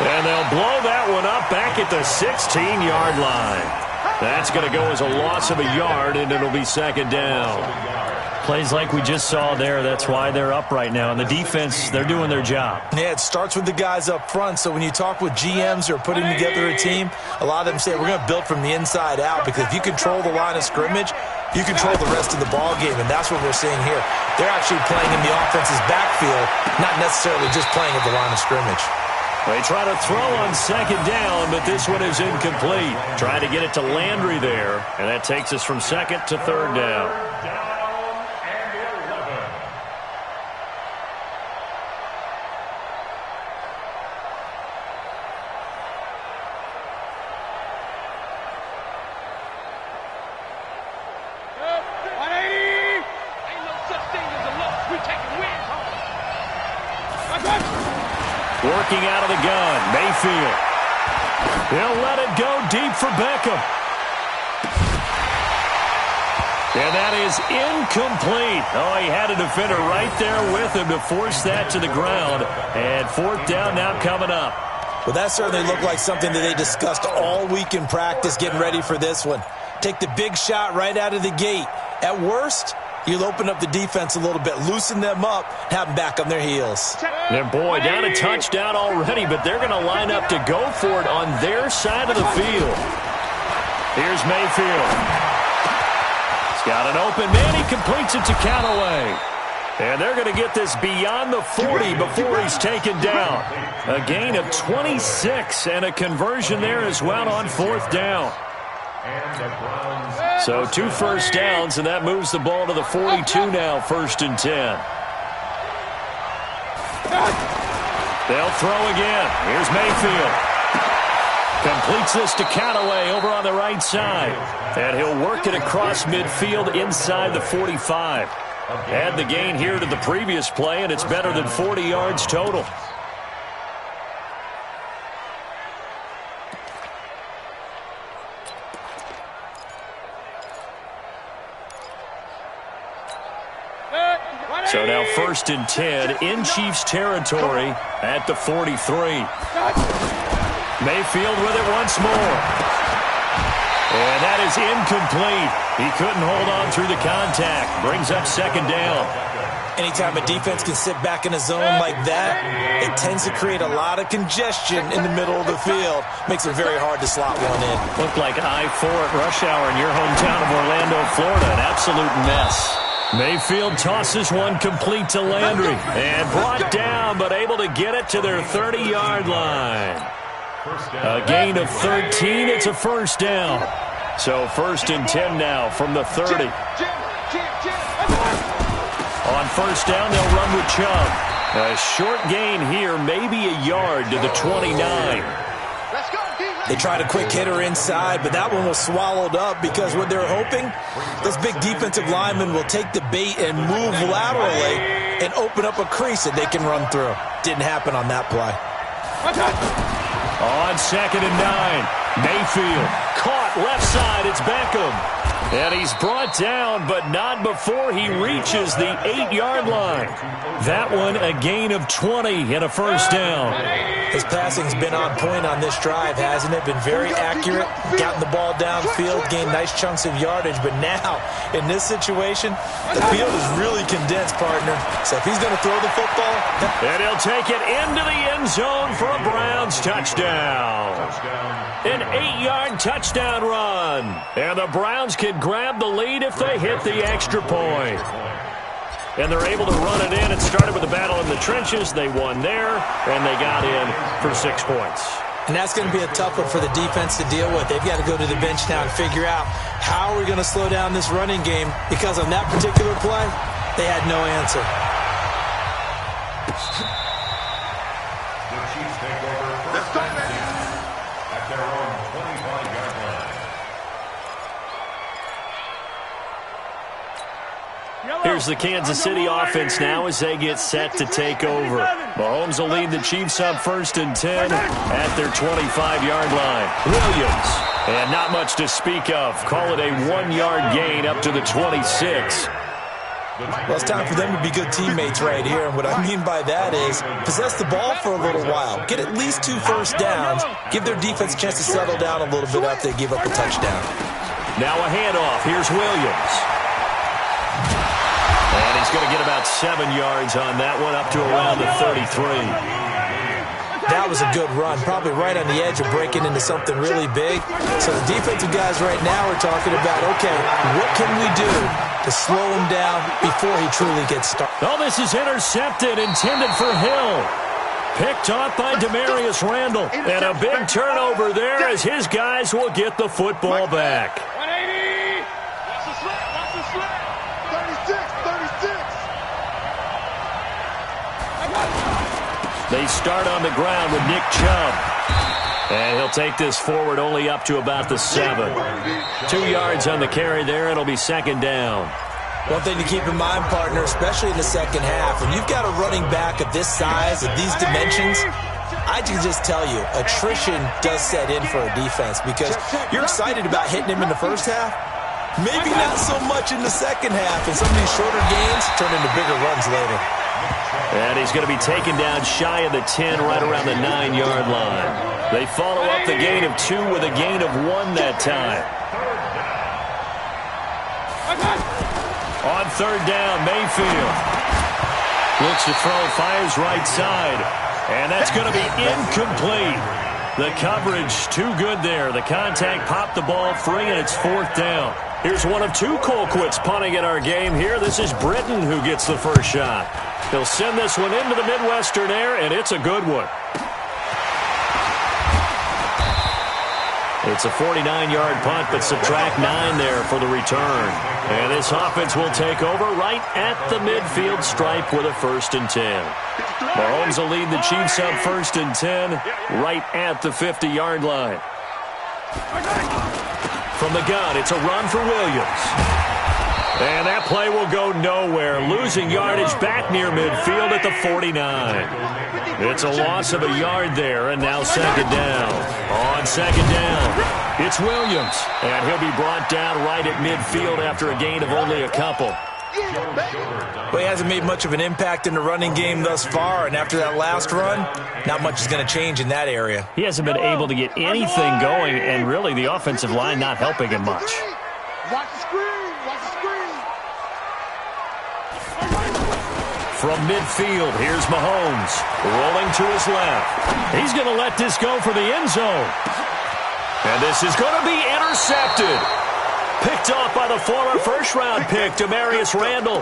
And they'll blow that one up back at the 16-yard line. That's going to go as a loss of a yard, and it'll be second down. Plays like we just saw there, that's why they're up right now. And the defense, they're doing their job. Yeah, it starts with the guys up front. So when you talk with GMs who are putting together a team, a lot of them say, we're going to build from the inside out, because if you control the line of scrimmage, you control the rest of the ball game, and that's what we're seeing here. They're actually playing in the offense's backfield, not necessarily just playing at the line of scrimmage. They try to throw on second down, but this one is incomplete. Trying to get it to Landry there, and that takes us from second to third down. Backing out of the gun, Mayfield. He'll let it go deep for Beckham. And that is incomplete. Oh, he had a defender right there with him to force that to the ground. And 4th down now coming up. Well, that certainly looked like something that they discussed all week in practice, getting ready for this one. Take the big shot right out of the gate. At worst, you'll open up the defense a little bit, loosen them up, have them back on their heels. And boy, down a touchdown already, but they're going to line up to go for it on their side of the field. Here's Mayfield. He's got an open man. He completes it to Callaway. And they're going to get this beyond the 40 before he's taken down. A gain of 26 and a conversion there as well on 4th down. So 2 first downs, and that moves the ball to the 42 now, 1st and 10. They'll throw again. Here's Mayfield. Completes this to Callaway over on the right side. And he'll work it across midfield inside the 45. Add the gain here to the previous play, and it's better than 40 yards total. So now 1st and 10 in Chiefs territory at the 43. Mayfield with it once more. And that is incomplete. He couldn't hold on through the contact. Brings up 2nd down. Anytime a defense can sit back in a zone like that, it tends to create a lot of congestion in the middle of the field. Makes it very hard to slot one in. Looked like I-4 at rush hour in your hometown of Orlando, Florida. An absolute mess. Mayfield tosses one complete to Landry. And brought down, but able to get it to their 30-yard line. A gain of 13. It's a 1st down. So 1st and 10 now from the 30. On 1st down, they'll run with Chubb. A short gain here, maybe a yard to the 29. They tried a quick hitter inside, but that one was swallowed up because what they're hoping, this big defensive lineman will take the bait and move laterally and open up a crease that they can run through. Didn't happen on that play. On 2nd and 9, Mayfield caught left side. It's Beckham. And he's brought down, but not before he reaches the 8-yard line. That one a gain of 20 and a 1st down. His passing's been on point on this drive, hasn't it? Been very accurate, gotten the ball downfield, gained nice chunks of yardage. But now, in this situation, the field is really condensed, partner. So if he's going to throw the football... And he'll take it into the end zone for a Browns touchdown. An 8-yard touchdown run. And the Browns can grab the lead if they hit the extra point. And they're able to run it in. It started with a battle in the trenches. They won there, and they got in for 6 points. And that's going to be a tough one for the defense to deal with. They've got to go to the bench now and figure out how are we going to slow down this running game, because on that particular play, they had no answer. The Chiefs take over first and 10 at their own 25-yard line. Here's the Kansas City offense now as they get set to take over. Mahomes will lead the Chiefs up 1st and 10 at their 25-yard line. Williams, and not much to speak of. Call it a 1-yard gain up to the 26. Well, it's time for them to be good teammates right here. And what I mean by that is possess the ball for a little while. Get at least 2 first downs. Give their defense a chance to settle down a little bit after they give up a touchdown. Now a handoff. Here's Williams. And he's going to get about 7 yards on that one, up to around the 33. That was a good run, probably right on the edge of breaking into something really big. So the defensive guys right now are talking about, okay, what can we do to slow him down before he truly gets started? Oh, this is intercepted, intended for Hill. Picked off by Demarius Randall. And a big turnover there as his guys will get the football back. 180! Watch the slip! Watch the slip! 36! 36! They start on the ground with Nick Chubb. And he'll take this forward only up to about the 7. 2 yards on the carry there. It'll be 2nd down. One thing to keep in mind, partner, especially in the second half, when you've got a running back of this size, of these dimensions, I can just tell you, attrition does set in for a defense because you're excited about hitting him in the first half. Maybe not so much in the second half, and some of these shorter gains turn into bigger runs later. And he's going to be taken down shy of the 10, right around the 9-yard line. They follow up the gain of 2 with a gain of 1 that time. On third down, Mayfield looks to throw, fires right side, and that's going to be incomplete. The coverage too good there. The contact popped the ball free, and it's fourth down. Here's one of 2 Colquitts punting in our game here. This is Britton who gets the first shot. He'll send this one into the Midwestern air, and it's a good one. It's a 49-yard punt, but subtract 9 there for the return. And this offense will take over right at the midfield stripe with a 1st and 10. Mahomes will lead the Chiefs up 1st and 10 right at the 50-yard line. From the gun, it's a run for Williams. And that play will go nowhere, losing yardage back near midfield at the 49. It's a loss of a yard there, and now second down. On second down, it's Williams, and he'll be brought down right at midfield after a gain of only a couple. Well, he hasn't made much of an impact in the running game thus far, and after that last run, not much is going to change in that area. He hasn't been able to get anything going, and really the offensive line not helping him much. Watch the screen. Watch the screen. From midfield, here's Mahomes, rolling to his left. He's going to let this go for the end zone. And this is going to be intercepted. Picked off by the former first-round pick, Demarius Randall.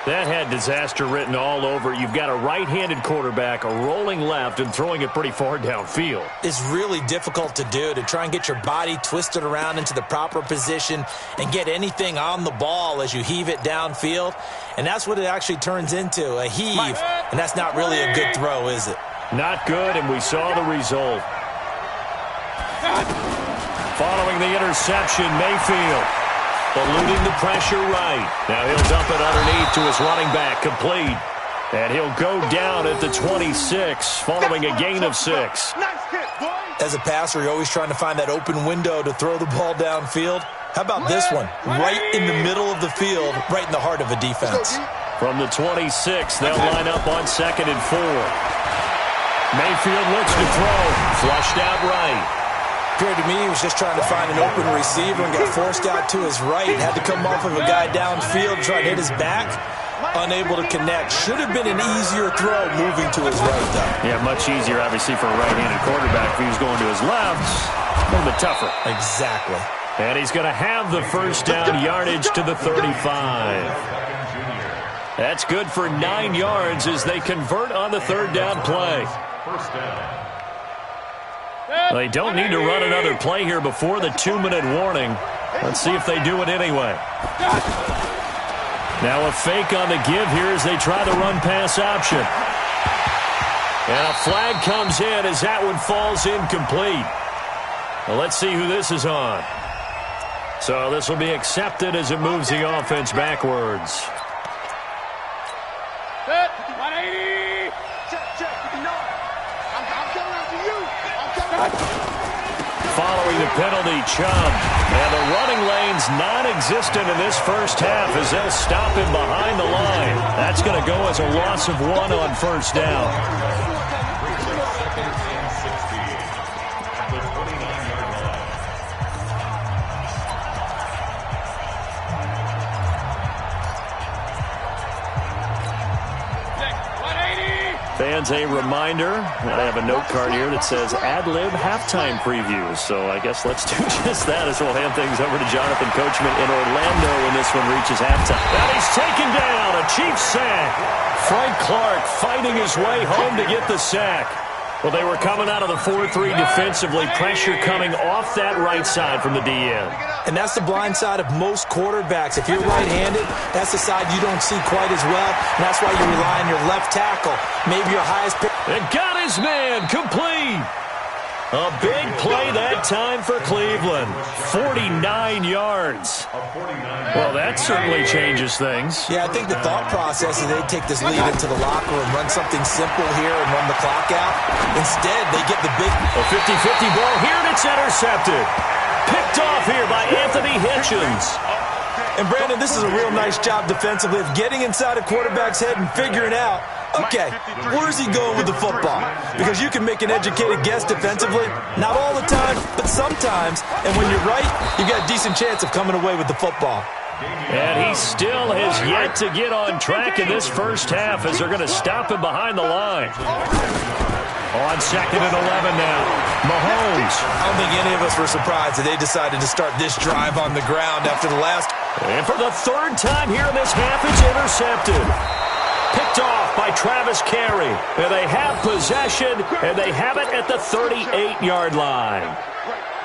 That had disaster written all over. You've got a right-handed quarterback, a rolling left, and throwing it pretty far downfield. It's really difficult to do, to try and get your body twisted around into the proper position and get anything on the ball as you heave it downfield. And that's what it actually turns into, a heave. And that's not really a good throw, is it? Not good, and we saw the result. Following the interception, Mayfield eluding the pressure right. Now he'll dump it underneath to his running back, complete. And he'll go down at the 26, following a gain of 6. As a passer, you're always trying to find that open window to throw the ball downfield. How about this one? Right in the middle of the field, right in the heart of a defense. From the 26, they'll line up on 2nd and 4. Mayfield looks to throw, flushed out right. Appeared to me he was just trying to find an open receiver and got forced out to his right. Had to come off of a guy downfield, try to hit his back. Unable to connect. Should have been an easier throw moving to his right, though. Yeah, much easier, obviously, for a right-handed quarterback. If he was going to his left, a little bit tougher. Exactly. And he's going to have the first down yardage to the 35. That's good for 9 yards as they convert on the third down play. First down. They don't need to run another play here before the 2-minute warning. Let's see if they do it anyway. Now a fake on the give here as they try the run-pass option. And a flag comes in as that one falls incomplete. Well, let's see who this is on. So this will be accepted as it moves the offense backwards. 180. Check. I'm coming after you. Following the penalty, Chubb. And the running lane's non-existent in this first half as they'll stop him behind the line. That's going to go as a loss of 1 on first down. Fans, a reminder, I have a note card here that says ad-lib halftime previews. So I guess let's do just that as we'll hand things over to Jonathan Coachman in Orlando when this one reaches halftime. And he's taken down, a Chiefs sack. Frank Clark fighting his way home to get the sack. Well, they were coming out of the 4-3 defensively, pressure coming off that right side from the DN. And that's the blind side of most quarterbacks. If you're right-handed, that's the side you don't see quite as well, and that's why you rely on your left tackle. Maybe your highest pick. And got his man, complete. A big play that time for Cleveland. 49 yards. Well, that certainly changes things. Yeah, I think the thought process is they'd take this lead into the locker room, run something simple here and run the clock out. Instead, they get the big... A 50-50 ball here, and it's intercepted. Picked off here by Anthony Hitchens. And, Brandon, this is a real nice job defensively of getting inside a quarterback's head and figuring out, okay, where's he going with the football? Because you can make an educated guess defensively. Not all the time, but sometimes. And when you're right, you've got a decent chance of coming away with the football. And he still has yet to get on track in this first half as they're going to stop him behind the line. On 2nd and 11 now, Mahomes. I don't think any of us were surprised that they decided to start this drive on the ground after the last. And for the third time here in this half, it's intercepted. Picked off by Travis Carey. And they have possession, and they have it at the 38-yard line.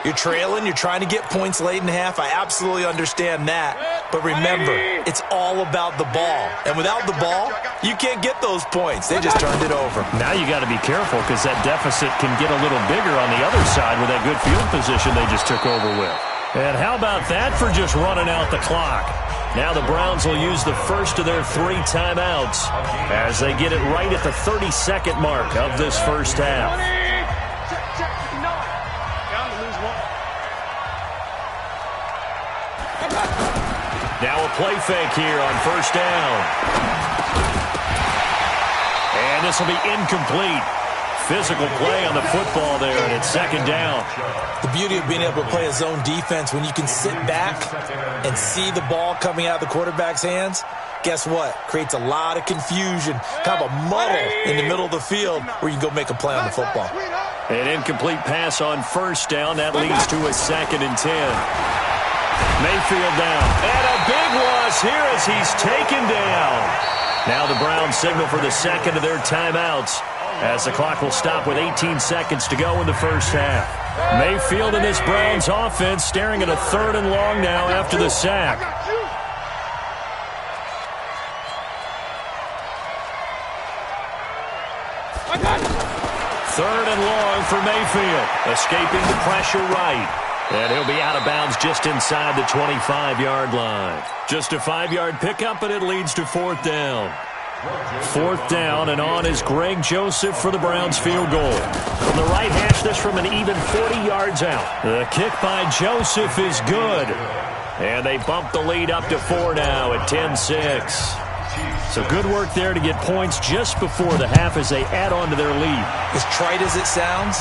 You're trailing, you're trying to get points late in half. I absolutely understand that. But remember, it's all about the ball. And without the ball, you can't get those points. They just turned it over. Now you got to be careful because that deficit can get a little bigger on the other side with that good field position they just took over with. And how about that for just running out the clock? Now the Browns will use the first of their 3 timeouts as they get it right at the 32nd mark of this first half. Now a play fake here on first down. And this will be incomplete. Physical play on the football there, and it's 2nd down. The beauty of being able to play a zone defense when you can sit back and see the ball coming out of the quarterback's hands, guess what? Creates a lot of confusion, kind of a muddle in the middle of the field where you can go make a play on the football. An incomplete pass on first down. That leads to a 2nd and 10. Mayfield down. And a big loss here as he's taken down. Now the Browns signal for the second of their timeouts as the clock will stop with 18 seconds to go in the first half. Mayfield and this Browns offense staring at a 3rd and long now after the sack. 3rd and long for Mayfield. Escaping the pressure right. And he'll be out of bounds just inside the 25-yard line. Just a 5-yard pickup, and it leads to 4th down. 4th down, and on is Greg Joseph for the Browns field goal. From the right hash, this from an even 40 yards out. The kick by Joseph is good. And they bump the lead up to 4 now at 10-6. So good work there to get points just before the half as they add on to their lead. As trite as it sounds,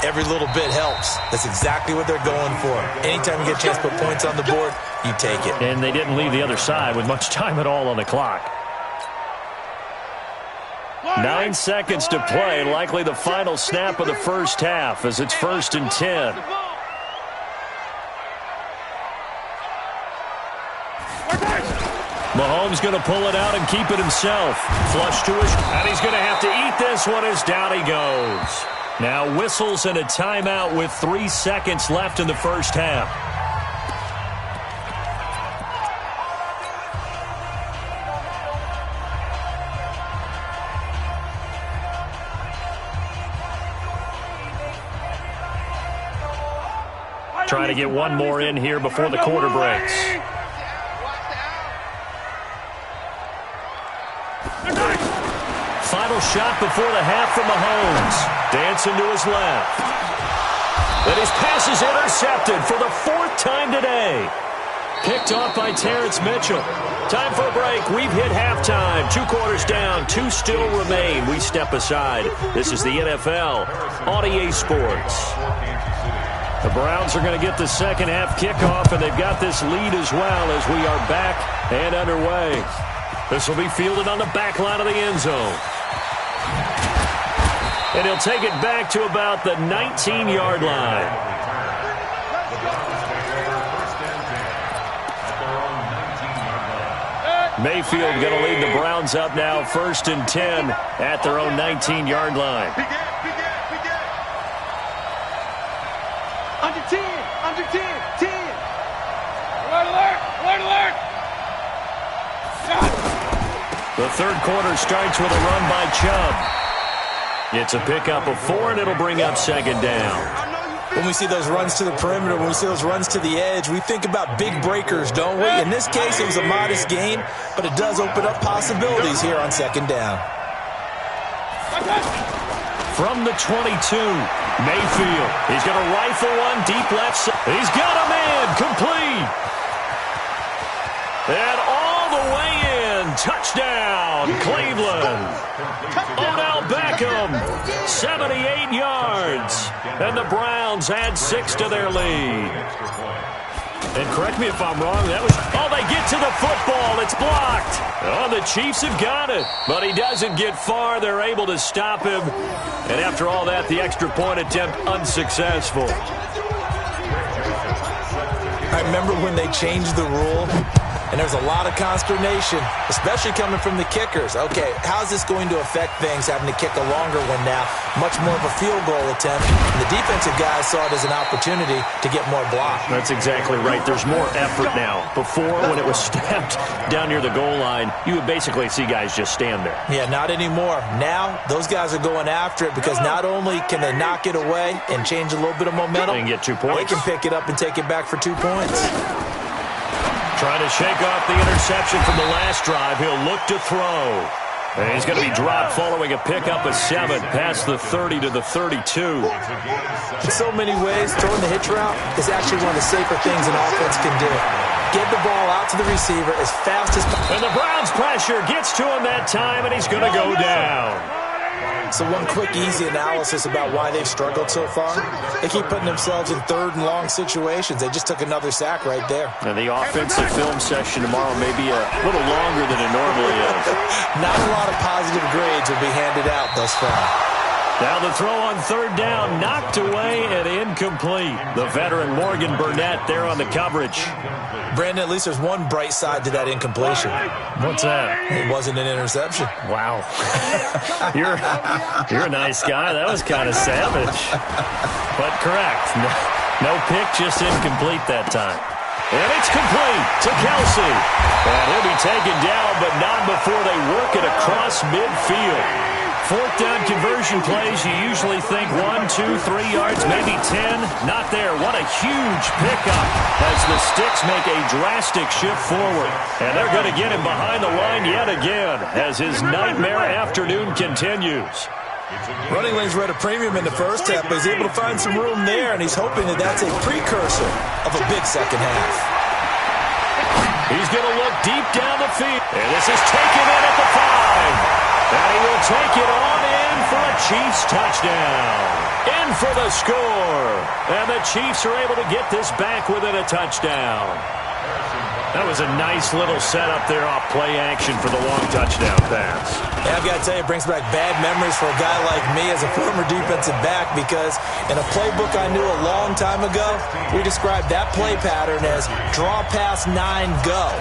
every little bit helps. That's exactly what they're going for. Anytime you get a chance to put points on the board, you take it. And they didn't leave the other side with much time at all on the clock. 9 seconds to play, likely the final snap of the first half as it's 1st and 10. Mahomes going to pull it out and keep it himself. Flush to his, and he's going to have to eat this one as down he goes. Now whistles and a timeout with 3 seconds left in the first half. Trying to get one more in here before the quarter breaks. Final shot before the half from Mahomes. Dancing to his left. And his pass is intercepted for the 4th time today. Picked off by Terrence Mitchell. Time for a break. We've hit halftime. 2 quarters down. 2 still remain. We step aside. This is the NFL on EA Sports. The Browns are going to get the second half kickoff, and they've got this lead as well as we are back and underway. This will be fielded on the back line of the end zone. And he'll take it back to about the 19-yard line. Mayfield going to lead the Browns up now 1st and 10 at their own 19-yard line. Under 10, under 10, 10. Alert, alert, alert, alert. The third quarter starts with a run by Chubb. It's a pickup of 4, and it'll bring up second down. When we see those runs to the perimeter, when we see those runs to the edge, we think about big breakers, don't we? In this case, it was a modest gain, but it does open up possibilities here on second down. From the 22, Mayfield. He's going to rifle one deep left side. He's got a man complete. And all the way in. Touchdown, Cleveland. Odell Beckham, 78 yards. And the Browns add 6 to their lead. And correct me if I'm wrong, that was... Oh, they get to the football. It's blocked. Oh, the Chiefs have got it. But he doesn't get far. They're able to stop him. And after all that, the extra point attempt unsuccessful. I remember when they changed the rule, and there was a lot of consternation, especially coming from the kickers. Okay, how's this going to affect things, having to kick a longer one now? Much more of a field goal attempt. And the defensive guys saw it as an opportunity to get more block. That's exactly right. There's more effort now. Before, when it was snapped down near the goal line, you would basically see guys just stand there. Yeah, not anymore. Now, those guys are going after it because not only can they knock it away and change a little bit of momentum, and get 2 points. They can pick it up and take it back for 2 points. Trying to shake off the interception from the last drive. He'll look to throw. And he's going to be dropped following a pickup of 7 past the 30 to the 32. In so many ways, throwing the hitch route is actually one of the safer things an offense can do. Get the ball out to the receiver as fast as possible. And the Browns pressure gets to him that time, and he's going to go down. So one quick, easy analysis about why they've struggled so far. They keep putting themselves in 3rd and long situations. They just took another sack right there. And the offensive film session tomorrow may be a little longer than it normally is. Not a lot of positive grades will be handed out thus far. Now the throw on 3rd down, knocked away and incomplete. The veteran Morgan Burnett there on the coverage. Brandon, at least there's one bright side to that incompletion. What's that? It wasn't an interception. Wow. You're a nice guy. That was kind of savage. But correct. No pick, just incomplete that time. And it's complete to Kelsey. And he'll be taken down, but not before they work it across midfield. 4th down conversion plays, you usually think 1, 2, 3 yards, maybe 10. Not there. What a huge pickup as the Sticks make a drastic shift forward. And they're going to get him behind the line yet again as his nightmare afternoon continues. Running lanes were at a premium in the first half, but he's able to find some room there, and he's hoping that that's a precursor of a big second half. He's going to look deep down the field. And this is taken in at the 5. And he will take it on in for a Chiefs touchdown. In for the score. And the Chiefs are able to get this back within a touchdown. That was a nice little setup there off play action for the long touchdown pass. Yeah, I've got to tell you, it brings back bad memories for a guy like me as a former defensive back, because in a playbook I knew a long time ago, we described that play pattern as draw pass 9 go,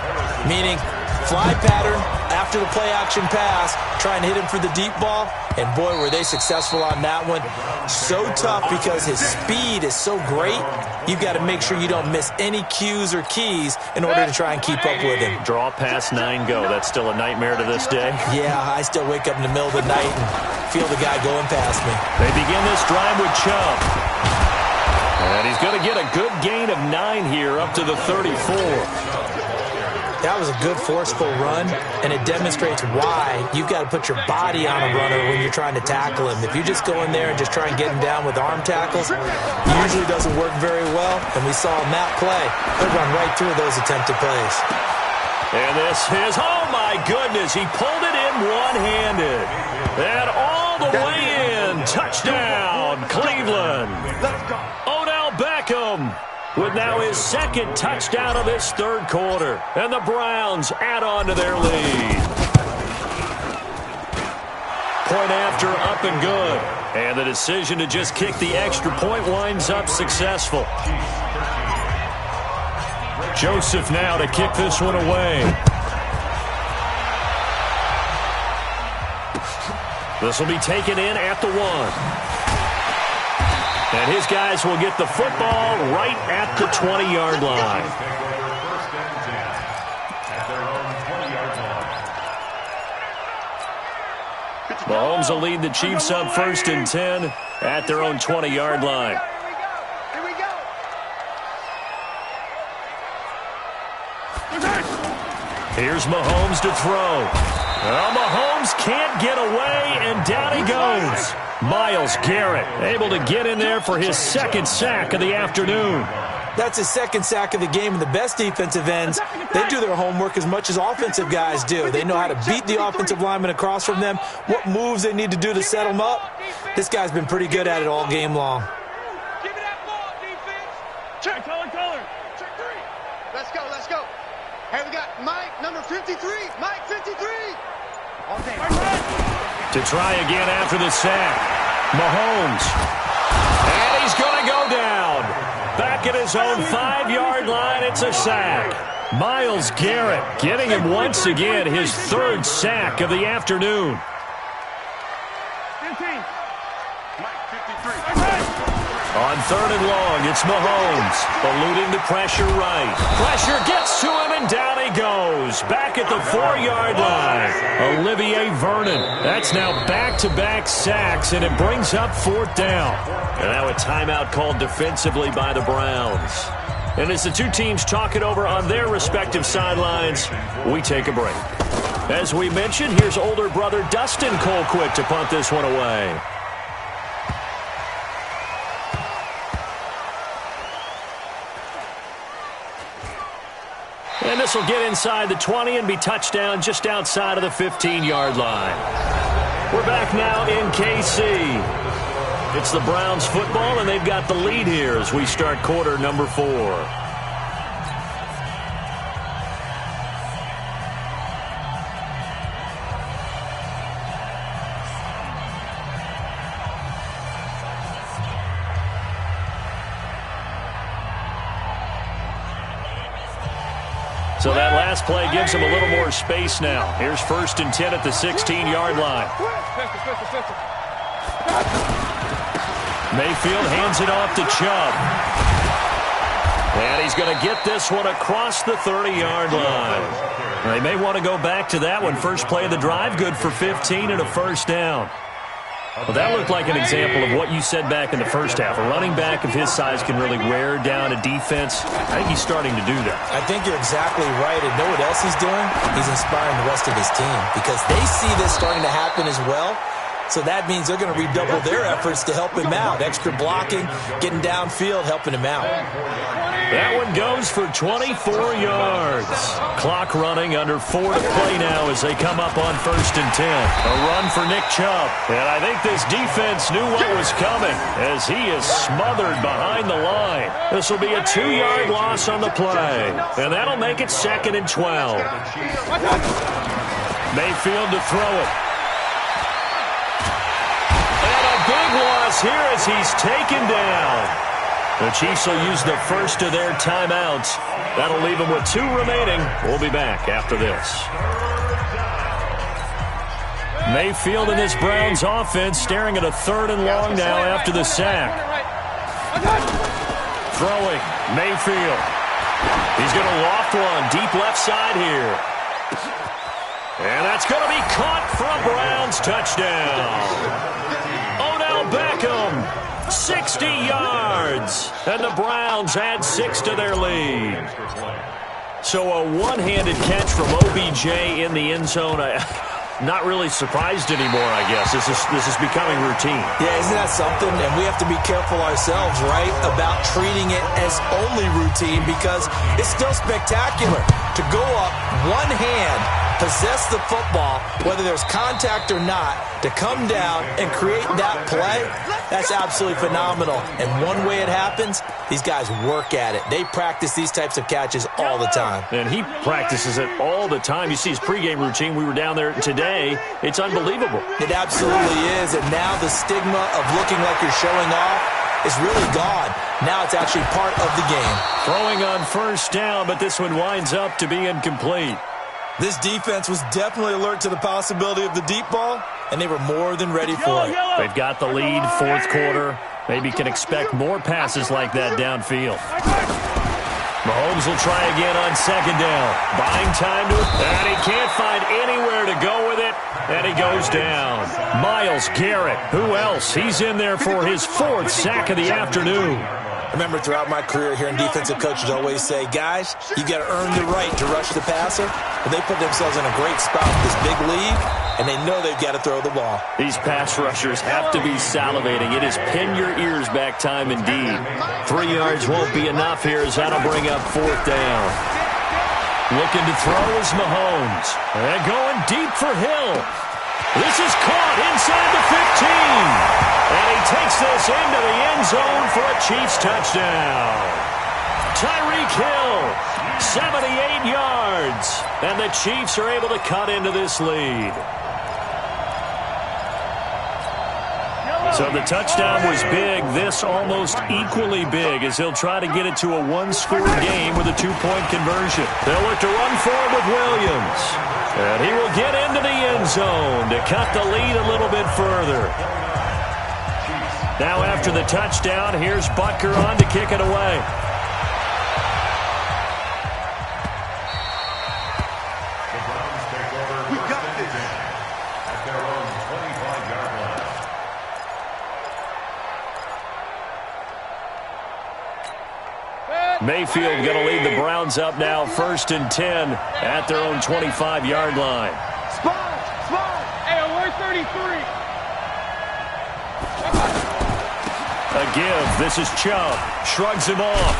meaning fly pattern after the play action pass, trying to hit him for the deep ball, and boy, were they successful on that one. So tough because his speed is so great, you've got to make sure you don't miss any cues or keys in order to try and keep up with him. Draw pass 9 go. That's still a nightmare to this day. Yeah, I still wake up in the middle of the night and feel the guy going past me. They begin this drive with Chubb. And he's going to get a good gain of 9 here up to the 34. That was a good forceful run, and it demonstrates why you've got to put your body on a runner when you're trying to tackle him. If you just go in there and just try and get him down with arm tackles, it usually doesn't work very well, and we saw in that play, he'll run right through those attempted plays. And this is, oh my goodness, he pulled it in one-handed. And all the way in, touchdown, Cleveland. Odell Beckham with now his 2nd touchdown of this 3rd quarter. And the Browns add on to their lead. Point after, up and good. And the decision to just kick the extra point winds up successful. Joseph now to kick this one away. This will be taken in at the 1. And his guys will get the football right at the 20-yard line. Mahomes will lead the Chiefs up 1st and 10 at their own 20-yard line. Here's Mahomes to throw. Well, Mahomes can't get away, and down he goes. Myles Garrett able to get in there for his 2nd sack of the afternoon. That's his 2nd sack of the game, and the best defensive ends, they do their homework as much as offensive guys do. They know how to beat the offensive lineman across from them, what moves they need to do to set them up. This guy's been pretty good at it all game long. Give me that ball, defense. Check, color. Check 3. Let's go. Hey, we got Mike, number 53. Mike, 53. Okay. To try again after the sack. Mahomes. And he's going to go down. Back at his own 5-yard line, it's a sack. Myles Garrett getting him once again his 3rd sack of the afternoon. 15. Mike, 53. On 3rd and long, it's Mahomes, eluding the pressure right. Pressure gets to him, and down he goes. Back at the 4-yard line, Olivier Vernon. That's now back-to-back sacks, and it brings up 4th down. And now a timeout called defensively by the Browns. And as the two teams talk it over on their respective sidelines, we take a break. As we mentioned, here's older brother Dustin Colquitt to punt this one away. And this will get inside the 20 and be touchdown just outside of the 15-yard line. We're back now in KC. It's the Browns football, and they've got the lead here as we start quarter number 4. So that last play gives him a little more space now. Here's 1st and 10 at the 16-yard line. Mayfield hands it off to Chubb. And he's going to get this one across the 30-yard line. They may want to go back to that one. First play of the drive, good for 15 and a 1st down. Well, that looked like an example of what you said back in the first half. A running back of his size can really wear down a defense. I think he's starting to do that. I think you're exactly right. And know what else he's doing? He's inspiring the rest of his team because they see this starting to happen as well. So that means they're going to redouble their efforts to help him out. Extra blocking, getting downfield, helping him out. That one goes for 24 yards. Clock running, under 4 to play now as they come up on 1st and 10. A run for Nick Chubb. And I think this defense knew what was coming as he is smothered behind the line. This will be a 2-yard loss on the play. And that'll make it 2nd and 12. Mayfield to throw it. Big loss here as he's taken down. The Chiefs will use the first of their timeouts. That'll leave them with 2 remaining. We'll be back after this. Mayfield in this Browns offense staring at a 3rd and long now after the sack. Throwing, Mayfield. He's going to loft one deep left side here. And that's going to be caught for a Browns touchdown. Beckham, 60 yards, and the Browns add 6 to their lead. So a one-handed catch from OBJ in the end zone. Not really surprised anymore, I guess. This is becoming routine. Yeah, isn't that something? And we have to be careful ourselves, right, about treating it as only routine because it's still spectacular to go up one hand, possess the football, whether there's contact or not, to come down and create that play. That's absolutely phenomenal. And one way it happens, these guys work at it. They practice these types of catches all the time. And he practices it all the time. You see his pregame routine. We were down there today. It's unbelievable. It absolutely is. And now the stigma of looking like you're showing off is really gone. Now it's actually part of the game. Throwing on 1st down, but this one winds up to be incomplete. This defense was definitely alert to the possibility of the deep ball, and they were more than ready for it. They've got the lead, 4th quarter. Maybe can expect more passes like that downfield. Mahomes will try again on 2nd down. Buying time to it, and he can't find anywhere to go with it. And he goes down. Myles Garrett, who else? He's in there for his 4th sack of the afternoon. Remember, throughout my career, hearing defensive coaches always say, guys, you got to earn the right to rush the passer. But they put themselves in a great spot with this big lead, and they know they've got to throw the ball. These pass rushers have to be salivating. It is pin your ears back time indeed. 3 yards won't be enough here as that'll bring up 4th down. Looking to throw is Mahomes. And going deep for Hill. This is caught inside the 15. And he takes this into the end zone for a Chiefs touchdown. Tyreek Hill, 78 yards. And the Chiefs are able to cut into this lead. So the touchdown was big. This almost equally big as he'll try to get it to a 1-score game with a 2-point conversion. They'll look to run forward with Williams. And he will get into the end zone to cut the lead a little bit further. Now after the touchdown, here's Butker on to kick it away. The Browns take over first and 10 at their own 25-yard line. Mayfield going to lead the Browns up now, 1st and 10 at their own 25-yard line. Spot! Hey, we're 33. A give. This is Chubb. Shrugs him off.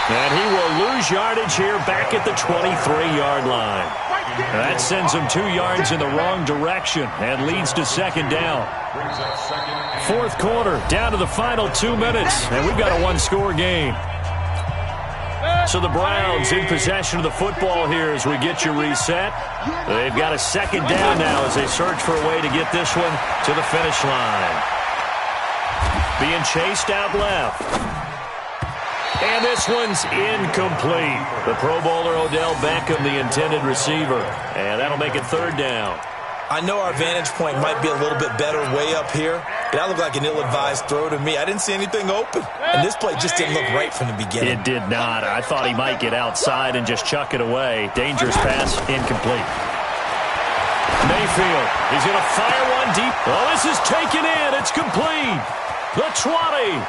And he will lose yardage here back at the 23-yard line. That sends him 2 yards in the wrong direction and leads to 2nd down. 4th quarter, down to the final 2 minutes, and we've got a 1-score game. So the Browns in possession of the football here as we get you reset. They've got a 2nd down now as they search for a way to get this one to the finish line. Being chased out left. And this one's incomplete. The Pro Bowler Odell Beckham, the intended receiver. And that'll make it 3rd down. I know our vantage point might be a little bit better way up here, but that looked like an ill-advised throw to me. I didn't see anything open, and this play just didn't look right from the beginning. It did not. I thought he might get outside and just chuck it away. Dangerous pass, incomplete. Mayfield, he's going to fire one deep. Oh, this is taken in. It's complete. The 20.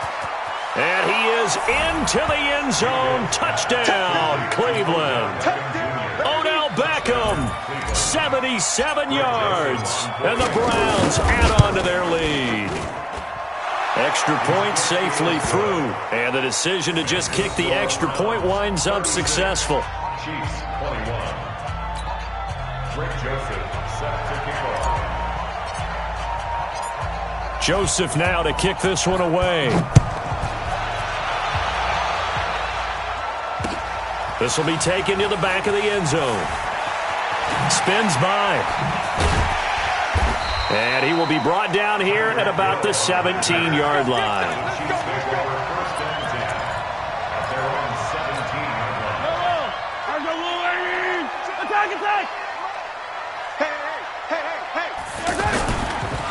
And he is into the end zone. Touchdown, Cleveland. Odell Beckham, 77 yards. And the Browns add on to their lead. Extra point safely through. And the decision to just kick the extra point winds up successful. Chiefs 21. Rick Joseph set to kick off. Joseph now to kick this one away. This will be taken to the back of the end zone. Spins by. And he will be brought down here at about the 17-yard line.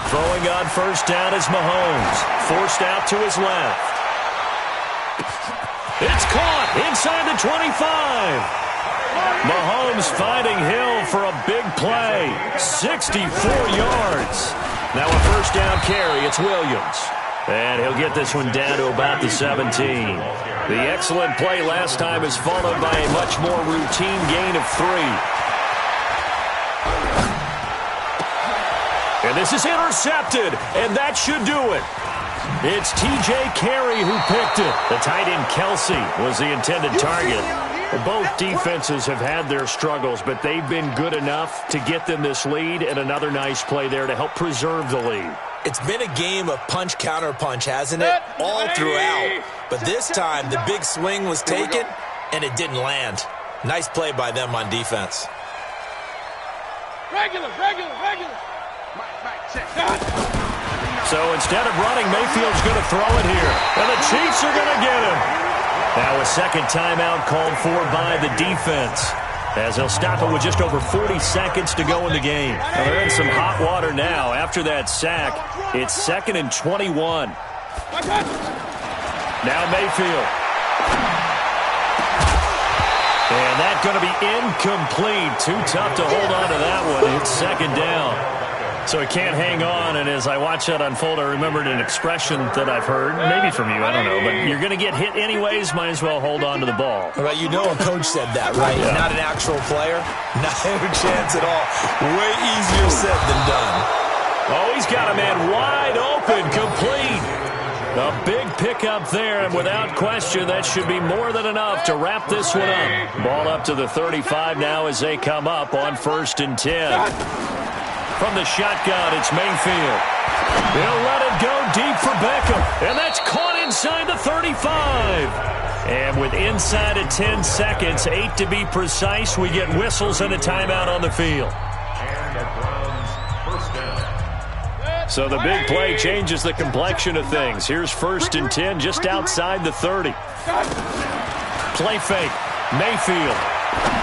Throwing on 1st down is Mahomes. Forced out to his left. It's caught inside the 25. Mahomes finding Hill for a big play. 64 yards. Now a 1st down carry. It's Williams. And he'll get this one down to about the 17. The excellent play last time is followed by a much more routine gain of 3. And this is intercepted, and that should do it. It's T.J. Carey who picked it. The tight end Kelsey was the intended target. Both defenses have had their struggles, but they've been good enough to get them this lead, and another nice play there to help preserve the lead. It's been a game of punch-counter-punch, hasn't it? All throughout. But this time, the big swing was taken, and it didn't land. Nice play by them on defense. Regular. So instead of running, Mayfield's going to throw it here. And the Chiefs are going to get him. Now a 2nd timeout called for by the defense, as they'll stop it with just over 40 seconds to go in the game. Now they're in some hot water now. After that sack, it's 2nd and 21. Now Mayfield. And that's going to be incomplete. Too tough to hold on to that one. It's 2nd down. So he can't hang on, and as I watch that unfold, I remembered an expression that I've heard, maybe from you, I don't know, but you're going to get hit anyways, might as well hold on to the ball. Well, you know a coach said that, right? Yeah. Not an actual player. Not a chance at all. Way easier said than done. Oh, he's got a man wide open, complete. A big pickup there, and without question, that should be more than enough to wrap this one up. Ball up to the 35 now as they come up on 1st and 10. From the shotgun, it's Mayfield. He'll let it go deep for Beckham, and that's caught inside the 35. And with inside of 10 seconds, 8 to be precise, we get whistles and a timeout on the field. And the Browns first down. So the big play changes the complexion of things. Here's 1st and 10 just outside the 30. Play fake. Mayfield.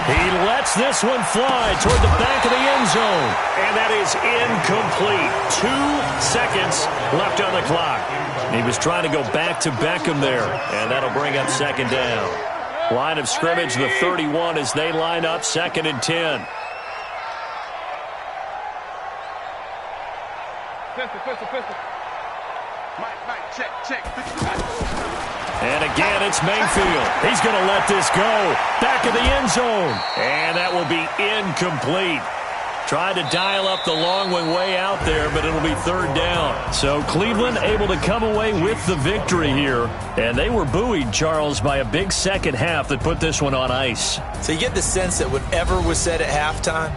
He lets this one fly toward the back of the end zone. And that is incomplete. 2 seconds left on the clock. He was trying to go back to Beckham there. And that'll bring up 2nd down. Line of scrimmage, the 31 as they line up 2nd and 10. Pistol. Mike, check. And again, it's Mayfield. He's going to let this go. Back of the end zone. And that will be incomplete. Tried to dial up the long one way out there, but it'll be 3rd down. So Cleveland able to come away with the victory here. And they were buoyed, Charles, by a big second half that put this one on ice. So you get the sense that whatever was said at halftime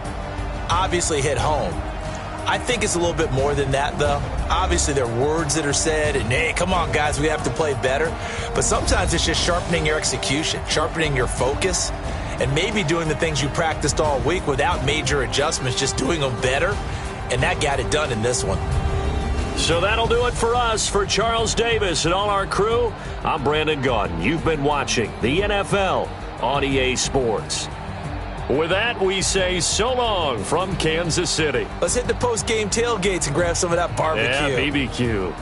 obviously hit home. I think it's a little bit more than that, though. Obviously, there are words that are said, and, hey, come on, guys, we have to play better. But sometimes it's just sharpening your execution, sharpening your focus, and maybe doing the things you practiced all week without major adjustments, just doing them better. And that got it done in this one. So that'll do it for us. For Charles Davis and all our crew, I'm Brandon Gaudin. You've been watching the NFL on EA Sports. With that, we say so long from Kansas City. Let's hit the post-game tailgates and grab some of that barbecue. Yeah, BBQ.